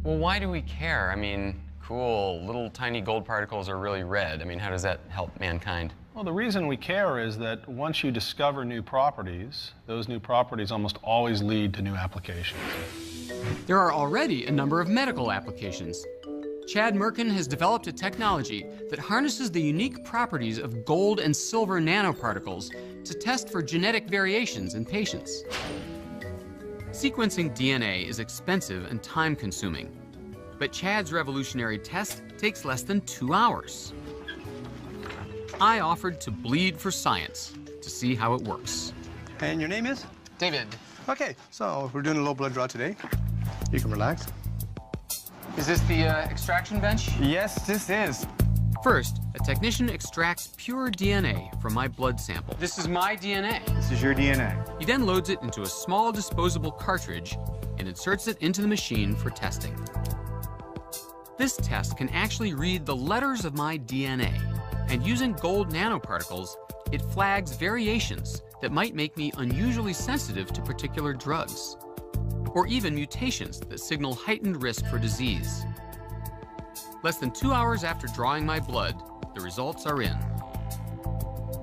S2: Well, why do we care? I mean, cool, little tiny gold particles are really red. I mean, how does that help mankind?
S15: Well, the reason we care is that once you discover new properties, those new properties almost always lead to new applications.
S1: There are already a number of medical applications. Chad Merkin has developed a technology that harnesses the unique properties of gold and silver nanoparticles to test for genetic variations in patients. Sequencing DNA is expensive and time-consuming, but Chad's revolutionary test takes less than 2 hours. I offered to bleed for science to see how it works.
S13: And your name is?
S2: David.
S13: Okay, so we're doing a low blood draw today. You can relax.
S1: Is this the extraction bench?
S13: Yes, this is.
S1: First, a technician extracts pure DNA from my blood sample. This is my DNA.
S13: This is your DNA.
S1: He then loads it into a small disposable cartridge and inserts it into the machine for testing. This test can actually read the letters of my DNA, and using gold nanoparticles, it flags variations that might make me unusually sensitive to particular drugs, or even mutations that signal heightened risk for disease. Less than 2 hours after drawing my blood, the results are in.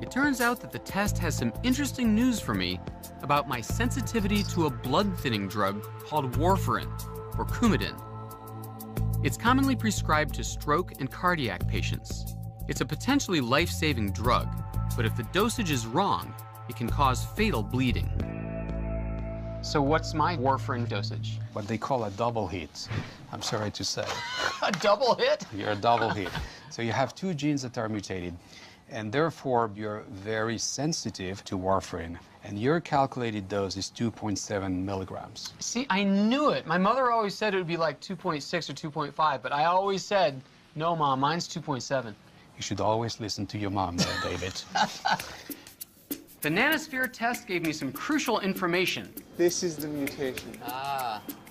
S1: It turns out that the test has some interesting news for me about my sensitivity to a blood-thinning drug called warfarin, or Coumadin. It's commonly prescribed to stroke and cardiac patients. It's a potentially life-saving drug, but if the dosage is wrong, it can cause fatal bleeding.
S2: So what's my warfarin dosage?
S18: What they call a double hit, I'm sorry to say.
S2: A double hit?
S18: You're a double hit. So you have two genes that are mutated, and therefore you're very sensitive to warfarin. And your calculated dose is 2.7 milligrams.
S2: See, I knew it. My mother always said it would be like 2.6 or 2.5, but I always said, no, Mom, mine's 2.7.
S18: You should always listen to your mom, David.
S2: The nanosphere test gave me some crucial information.
S19: This is the mutation.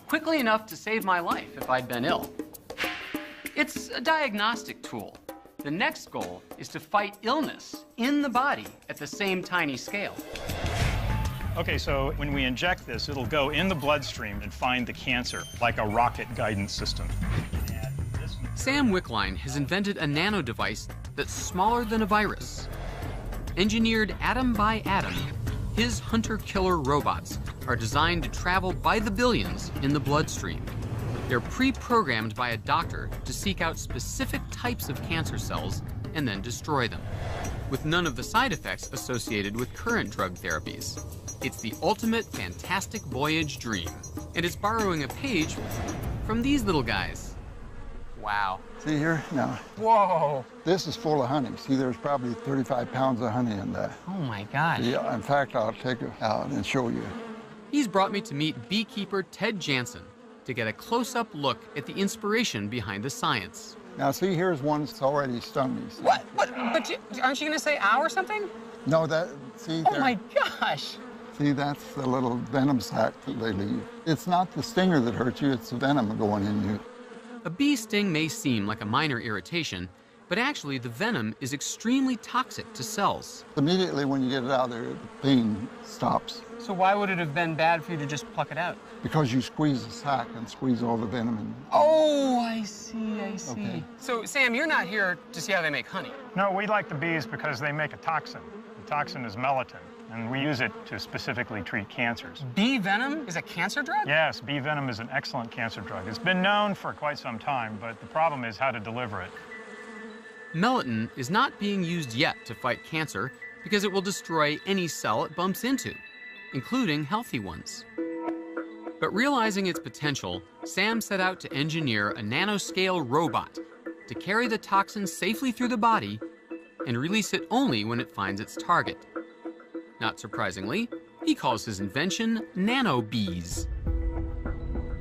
S2: Quickly enough to save my life if I'd been ill. It's a diagnostic tool. The next goal is to fight illness in the body at the same tiny scale.
S20: Okay, so when we inject this, it'll go in the bloodstream and find the cancer, like a rocket guidance system.
S1: Sam Wickline has invented a nano device that's smaller than a virus. Engineered atom by atom, his hunter-killer robots are designed to travel by the billions in the bloodstream. They're pre-programmed by a doctor to seek out specific types of cancer cells and then destroy them, with none of the side effects associated with current drug therapies. It's the ultimate fantastic voyage dream, and it's borrowing a page from these little guys.
S2: Wow.
S21: See here? Now.
S2: Whoa.
S21: This is full of honey. See, there's probably 35 pounds of honey in that.
S2: Oh my gosh.
S21: Yeah, in fact, I'll take it out and show you.
S1: He's brought me to meet beekeeper Ted Jansen to get a close-up look at the inspiration behind the science.
S21: Now, see, here's one that's already stung me. See?
S2: What? But aren't you going to say ow or something?
S21: No, see,
S2: oh my gosh.
S21: See, that's the little venom sac that they leave. It's not the stinger that hurts you, it's the venom going in you.
S1: A bee sting may seem like a minor irritation, but actually the venom is extremely toxic to cells.
S21: Immediately when you get it out of there, the pain stops.
S2: So why would it have been bad for you to just pluck it out?
S21: Because you squeeze the sac and squeeze all the venom in.
S2: Oh, I see.
S21: Okay.
S2: So, Sam, you're not here to see how they make honey.
S20: No, we like the bees because they make a toxin. The toxin is melatonin, and we use it to specifically treat cancers.
S2: Bee venom is a cancer drug?
S20: Yes, bee venom is an excellent cancer drug. It's been known for quite some time, but the problem is how to deliver it.
S1: Melatonin is not being used yet to fight cancer because it will destroy any cell it bumps into, including healthy ones. But realizing its potential, Sam set out to engineer a nanoscale robot to carry the toxin safely through the body and release it only when it finds its target. Not surprisingly, he calls his invention nano bees.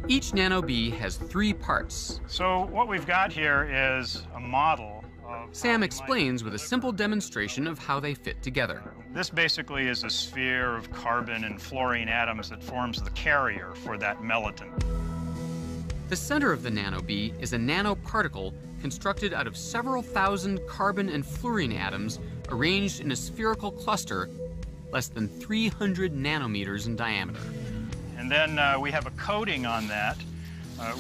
S1: Each nano bee has 3 parts.
S20: So what we've got here is a model of...
S1: Sam explains with a simple demonstration of how they fit together.
S20: This basically is a sphere of carbon and fluorine atoms that forms the carrier for that melatonin.
S1: The center of the nano bee is a nanoparticle constructed out of several thousand carbon and fluorine atoms arranged in a spherical cluster less than 300 nanometers in diameter.
S20: And then we have a coating on that,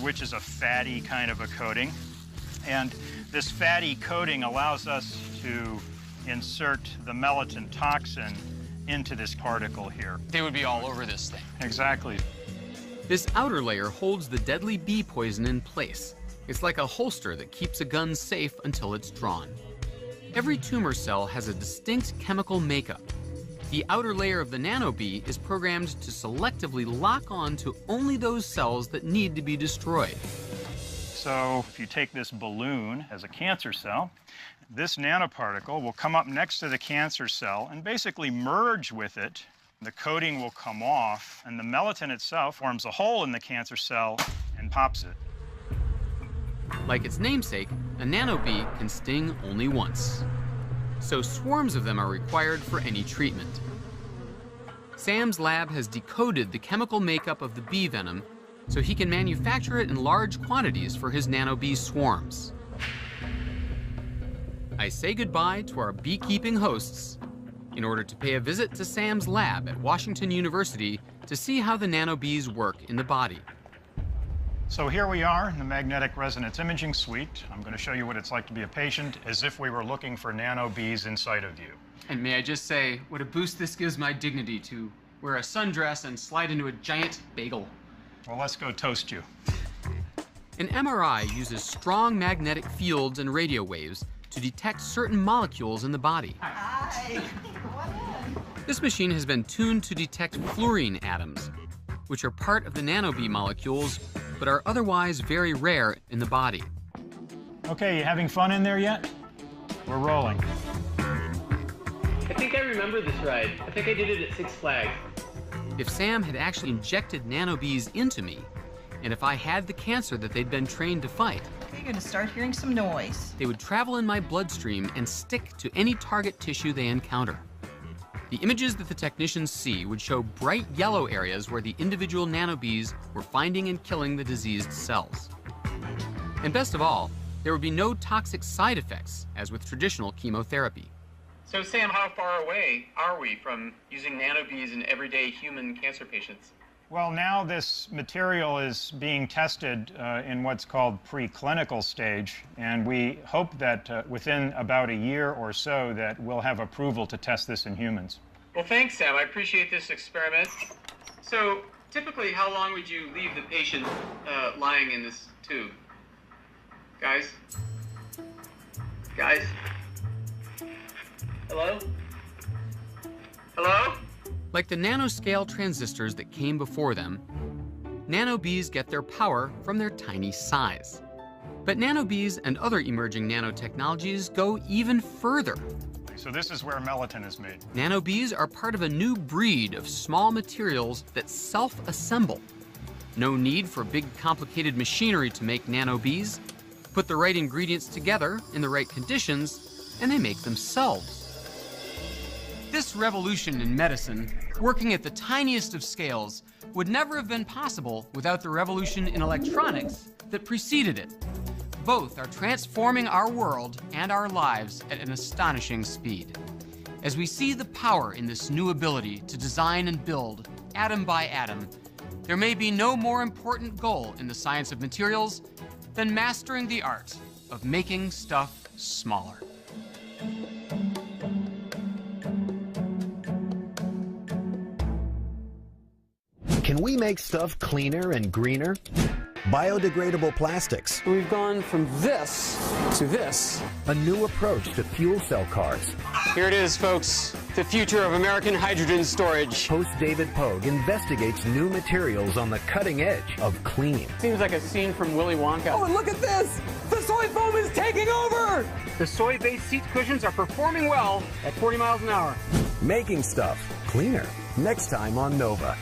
S20: which is a fatty kind of a coating. And this fatty coating allows us to insert the melatonin toxin into this particle here.
S2: They would be all over this thing.
S20: Exactly.
S1: This outer layer holds the deadly bee poison in place. It's like a holster that keeps a gun safe until it's drawn. Every tumor cell has a distinct chemical makeup. The outer layer of the nano bee is programmed to selectively lock on to only those cells that need to be destroyed.
S20: So if you take this balloon as a cancer cell, this nanoparticle will come up next to the cancer cell and basically merge with it. The coating will come off, and the melatonin itself forms a hole in the cancer cell and pops it.
S1: Like its namesake, a nano bee can sting only once. So swarms of them are required for any treatment. Sam's lab has decoded the chemical makeup of the bee venom so he can manufacture it in large quantities for his nano bee swarms. I say goodbye to our beekeeping hosts in order to pay a visit to Sam's lab at Washington University to see how the nano bees work in the body.
S20: So here we are in the magnetic resonance imaging suite. I'm going to show you what it's like to be a patient as if we were looking for nano bees inside of you.
S2: And may I just say, what a boost this gives my dignity to wear a sundress and slide into a giant bagel.
S20: Well, let's go toast you.
S1: An MRI uses strong magnetic fields and radio waves to detect certain molecules in the body. This machine has been tuned to detect fluorine atoms, which are part of the nanobee molecules, but are otherwise very rare in the body.
S20: Okay, you having fun in there yet? We're rolling.
S1: I think I remember this ride. I think I did it at Six Flags. If Sam had actually injected nanobees into me, and if I had the cancer that they'd been trained to fight,
S19: you're going to start hearing some noise.
S1: they would travel in my bloodstream and stick to any target tissue they encounter. The images that the technicians see would show bright yellow areas where the individual nanobees were finding and killing the diseased cells. And best of all, there would be no toxic side effects, as with traditional chemotherapy.
S2: So Sam, how far away are we from using nanobees in everyday human cancer patients?
S20: Well, now this material is being tested in what's called preclinical stage, and we hope that within about a year or so that we'll have approval to test this in humans.
S2: Well, thanks, Sam. I appreciate this experiment. So typically, how long would you leave the patient lying in this tube? Guys? Guys? Hello? Hello?
S1: Like the nanoscale transistors that came before them, nanobees get their power from their tiny size. But nanobees and other emerging nanotechnologies go even further.
S20: So this is where melatonin is made.
S1: Nanobees are part of a new breed of small materials that self-assemble. No need for big, complicated machinery to make nanobees. Put the right ingredients together in the right conditions, and they make themselves. This revolution in medicine, working at the tiniest of scales, would never have been possible without the revolution in electronics that preceded it. Both are transforming our world and our lives at an astonishing speed. As we see the power in this new ability to design and build, atom by atom, there may be no more important goal in the science of materials than mastering the art of making stuff smaller.
S22: Can we make stuff cleaner and greener? Biodegradable plastics.
S2: We've gone from this to this.
S22: A new approach to fuel cell cars.
S2: Here it is, folks. The future of American hydrogen storage.
S22: Host David Pogue investigates new materials on the cutting edge of clean.
S2: Seems like a scene from Willy Wonka. Oh, and look at this! The soy foam is taking over! The soy-based seat cushions are performing well at 40 miles an hour.
S22: Making stuff cleaner. Next time on Nova.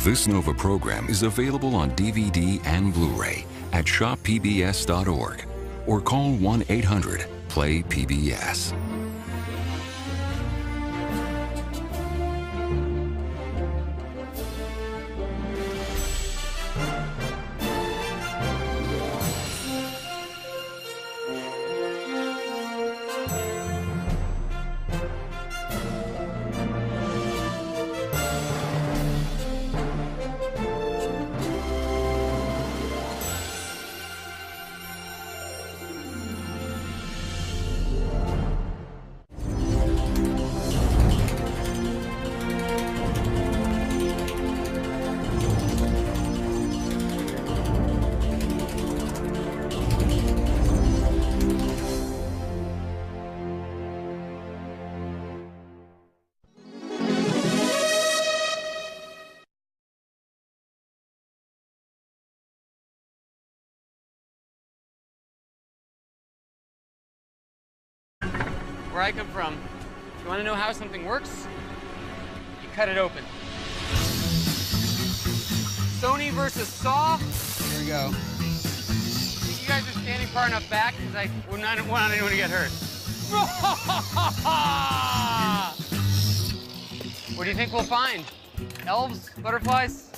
S23: This Nova program is available on DVD and Blu-ray at shoppbs.org or call 1-800-PLAY-PBS.
S2: Where I come from, if you want to know how something works, you cut it open. Sony versus Saw. Here we go. You guys are standing far enough back because I wouldn't want anyone to get hurt. What do you think we'll find? Elves? Butterflies?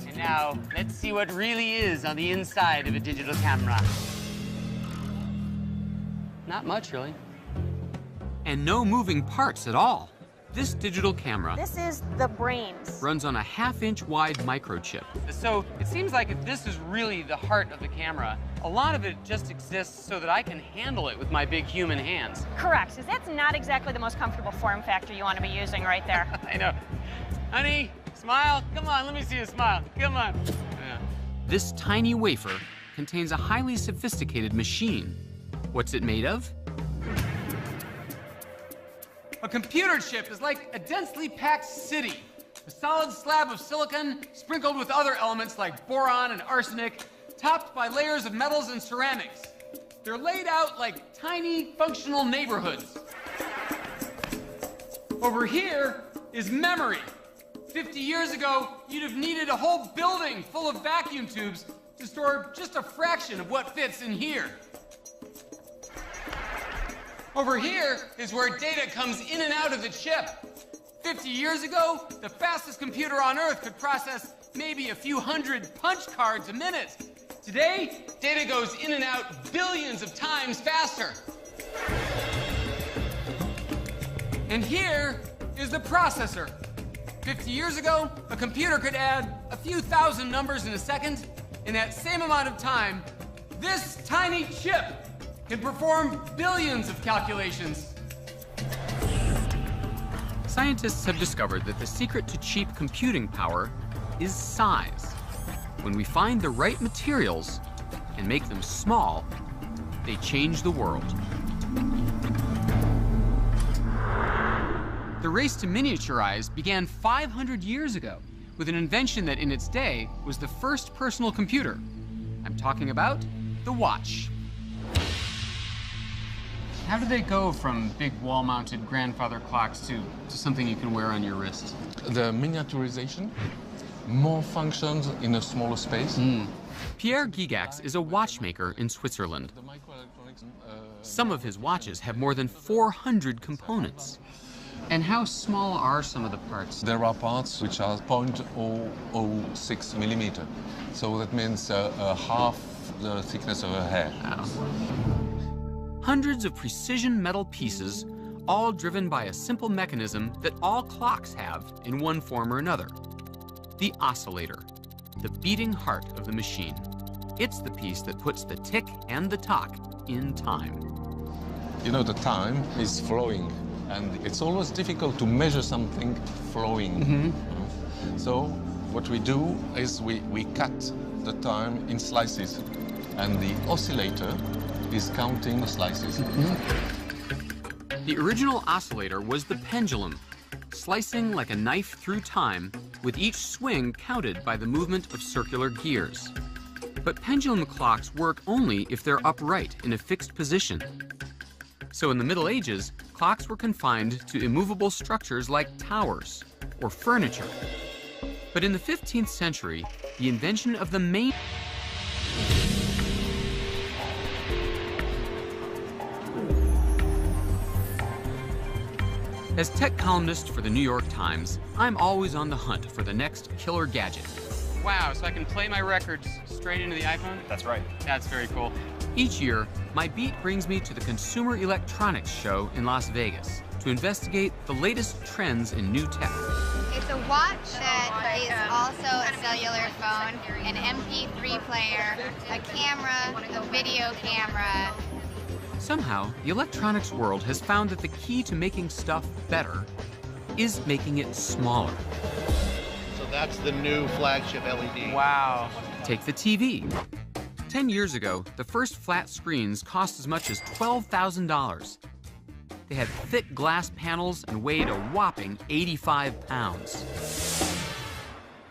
S2: And now, let's see what really is on the inside of a digital camera. Not much, really.
S1: And no moving parts at all. This digital camera
S3: This is the brains.
S1: runs on a half-inch wide microchip.
S2: So it seems like if this is really the heart of the camera, a lot of it just exists so that I can handle it with my big human hands.
S3: Correct, because that's not exactly the most comfortable form factor you want to be using right there.
S2: I know. Honey, smile. Come on, let me see you smile. Come on. Yeah.
S1: This tiny wafer contains a highly sophisticated machine. What's it made of?
S2: A computer chip is like a densely packed city. A solid slab of silicon sprinkled with other elements like boron and arsenic, topped by layers of metals and ceramics. They're laid out like tiny functional neighborhoods. Over here is memory. 50 years ago, you'd have needed a whole building full of vacuum tubes to store just a fraction of what fits in here. Over here is where data comes in and out of the chip. 50 years ago, the fastest computer on Earth could process maybe a few hundred punch cards a minute. Today, data goes in and out billions of times faster. And here is the processor. 50 years ago, a computer could add a few thousand numbers in a second. In that same amount of time, this tiny chip can perform billions of calculations.
S1: Scientists have discovered that the secret to cheap computing power is size. When we find the right materials and make them small, they change the world. The race to miniaturize began 500 years ago with an invention that in its day was the first personal computer. I'm talking about the watch.
S2: How did they go from big wall-mounted grandfather clocks to something you can wear on your wrist?
S6: The miniaturization, more functions in a smaller space.
S1: Pierre Gigax is a watchmaker in Switzerland. Some of his watches have more than 400 components.
S2: And how small are some of the parts?
S6: There are parts which are 0.006 millimeter. So that means half the thickness of a hair.
S1: Wow. Hundreds of precision metal pieces, all driven by a simple mechanism that all clocks have in one form or another. The oscillator, the beating heart of the machine. It's the piece that puts the tick and the tock in time.
S6: You know, the time is flowing, and it's always difficult to measure something flowing. So what we do is we cut the time in slices, and the oscillator is counting the slices.
S1: The original oscillator was the pendulum, slicing like a knife through time, with each swing counted by the movement of circular gears. But pendulum clocks work only if they're upright in a fixed position. So in the Middle Ages, clocks were confined to immovable structures like towers or furniture. But in the 15th century, the invention of the main As tech columnist for the New York Times, I'm always on the hunt for the next killer gadget.
S2: Wow, so I can play my records straight into the iPhone?
S7: That's right.
S2: That's very cool.
S1: Each year, my beat brings me to the Consumer Electronics Show in Las Vegas to investigate the latest trends in new tech.
S5: It's a watch that is also a cellular phone, an MP3 player, a camera, a video camera.
S1: Somehow, the electronics world has found that the key to making stuff better is making it smaller.
S7: So that's the new flagship LED.
S2: Wow.
S1: Take the TV. 10 years ago, the first flat screens cost as much as $12,000. They had thick glass panels and weighed a whopping 85 pounds.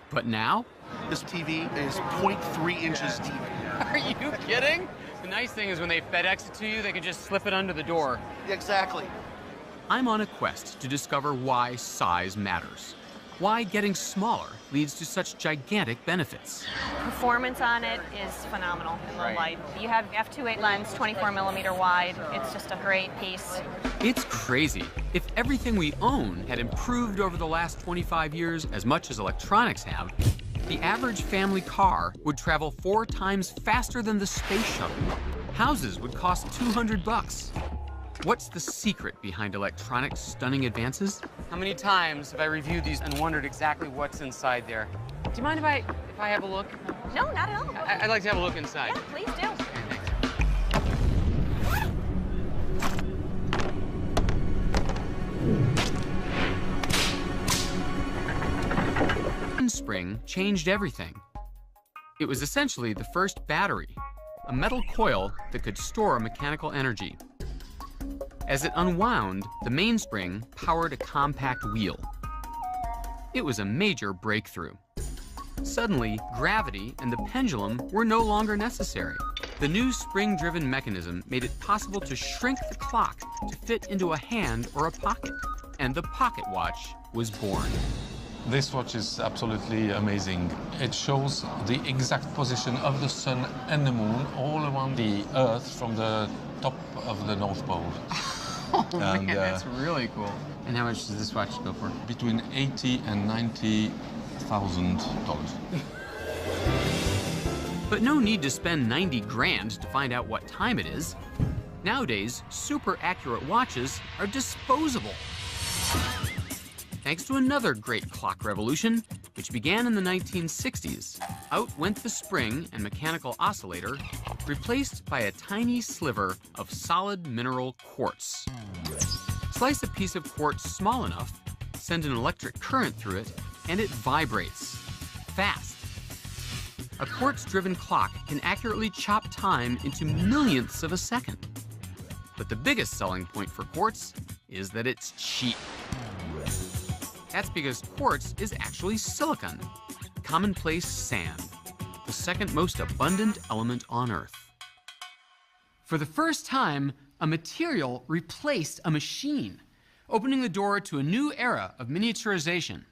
S1: But now?
S7: This TV is 0.3 inches deep.
S2: Are you kidding? The nice thing is when they FedEx it to you, they can just slip it under the door.
S7: Exactly.
S1: I'm on a quest to discover why size matters. Why getting smaller leads to such gigantic benefits.
S3: Performance on it is phenomenal in low light. You have f2.8 lens, 24mm wide. It's just a great piece.
S1: It's crazy. If everything we own had improved over the last 25 years as much as electronics have, the average family car would travel 4 times faster than the space shuttle. Houses would cost $200. What's the secret behind electronics' stunning advances? How many times have I reviewed these and wondered exactly what's inside there? Do you mind if I have a look?
S3: No, not at all.
S1: I'd like to have a look inside.
S3: Yeah, please do.
S1: Spring changed everything. It was essentially the first battery, a metal coil that could store mechanical energy. As it unwound, the mainspring powered a compact wheel. It was a major breakthrough. Suddenly, gravity and the pendulum were no longer necessary. The new spring-driven mechanism made it possible to shrink the clock to fit into a hand or a pocket, and the pocket watch was born.
S6: This watch is absolutely amazing. It shows the exact position of the sun and the moon all around the Earth from the top of the North Pole.
S1: Oh man, that's really cool. And how much does this watch go for?
S6: Between $80,000 and $90,000.
S1: But no need to spend 90 grand to find out what time it is. Nowadays, super accurate watches are disposable. Thanks to another great clock revolution, which began in the 1960s, out went the spring and mechanical oscillator, replaced by a tiny sliver of solid mineral quartz. Slice a piece of quartz small enough, send an electric current through it, and it vibrates. Fast. A quartz-driven clock can accurately chop time into millionths of a second. But the biggest selling point for quartz is that it's cheap. That's because quartz is actually silicon, commonplace sand, the second most abundant element on Earth. For the first time, a material replaced a machine, opening the door to a new era of miniaturization.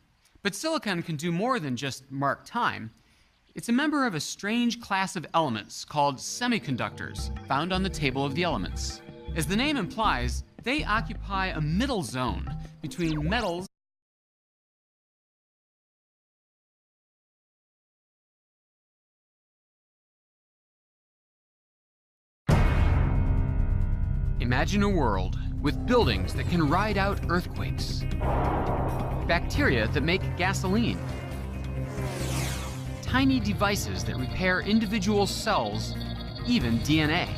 S1: But silicon can do more than just mark time. It's a member of a strange class of elements called semiconductors, found on the table of the elements. As the name implies, they occupy a middle zone between metals . Imagine a world with buildings that can ride out earthquakes, bacteria that make gasoline, tiny devices that repair individual cells, even DNA,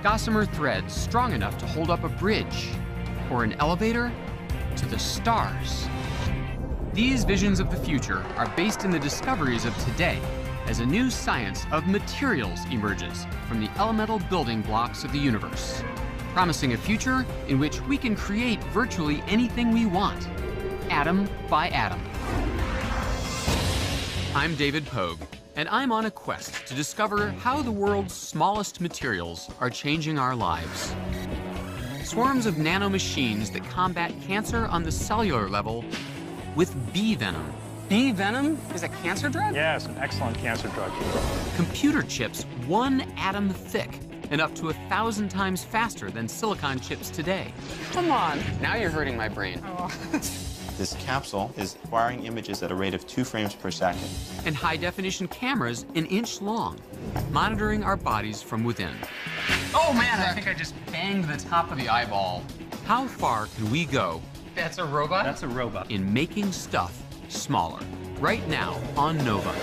S1: gossamer threads strong enough to hold up a bridge or an elevator to the stars. These visions of the future are based in the discoveries of today as a new science of materials emerges from the elemental building blocks of the universe, promising a future in which we can create virtually anything we want, atom by atom. I'm David Pogue, and I'm on a quest to discover how the world's smallest materials are changing our lives. Swarms of nano machines that combat cancer on the cellular level with bee venom. Bee venom is a cancer drug?
S20: Yeah, it's an excellent cancer drug.
S1: Computer chips 1 atom thick and up to 1,000 times faster than silicon chips today. Come on, now you're hurting my brain.
S3: Oh.
S4: This capsule is acquiring images at a rate of 2 frames per second.
S1: And high-definition cameras an inch long, monitoring our bodies from within. Oh man, I think I just banged the top of the eyeball. How far can we go? That's a robot?
S12: That's a robot.
S1: In making stuff smaller. Right now on Nova.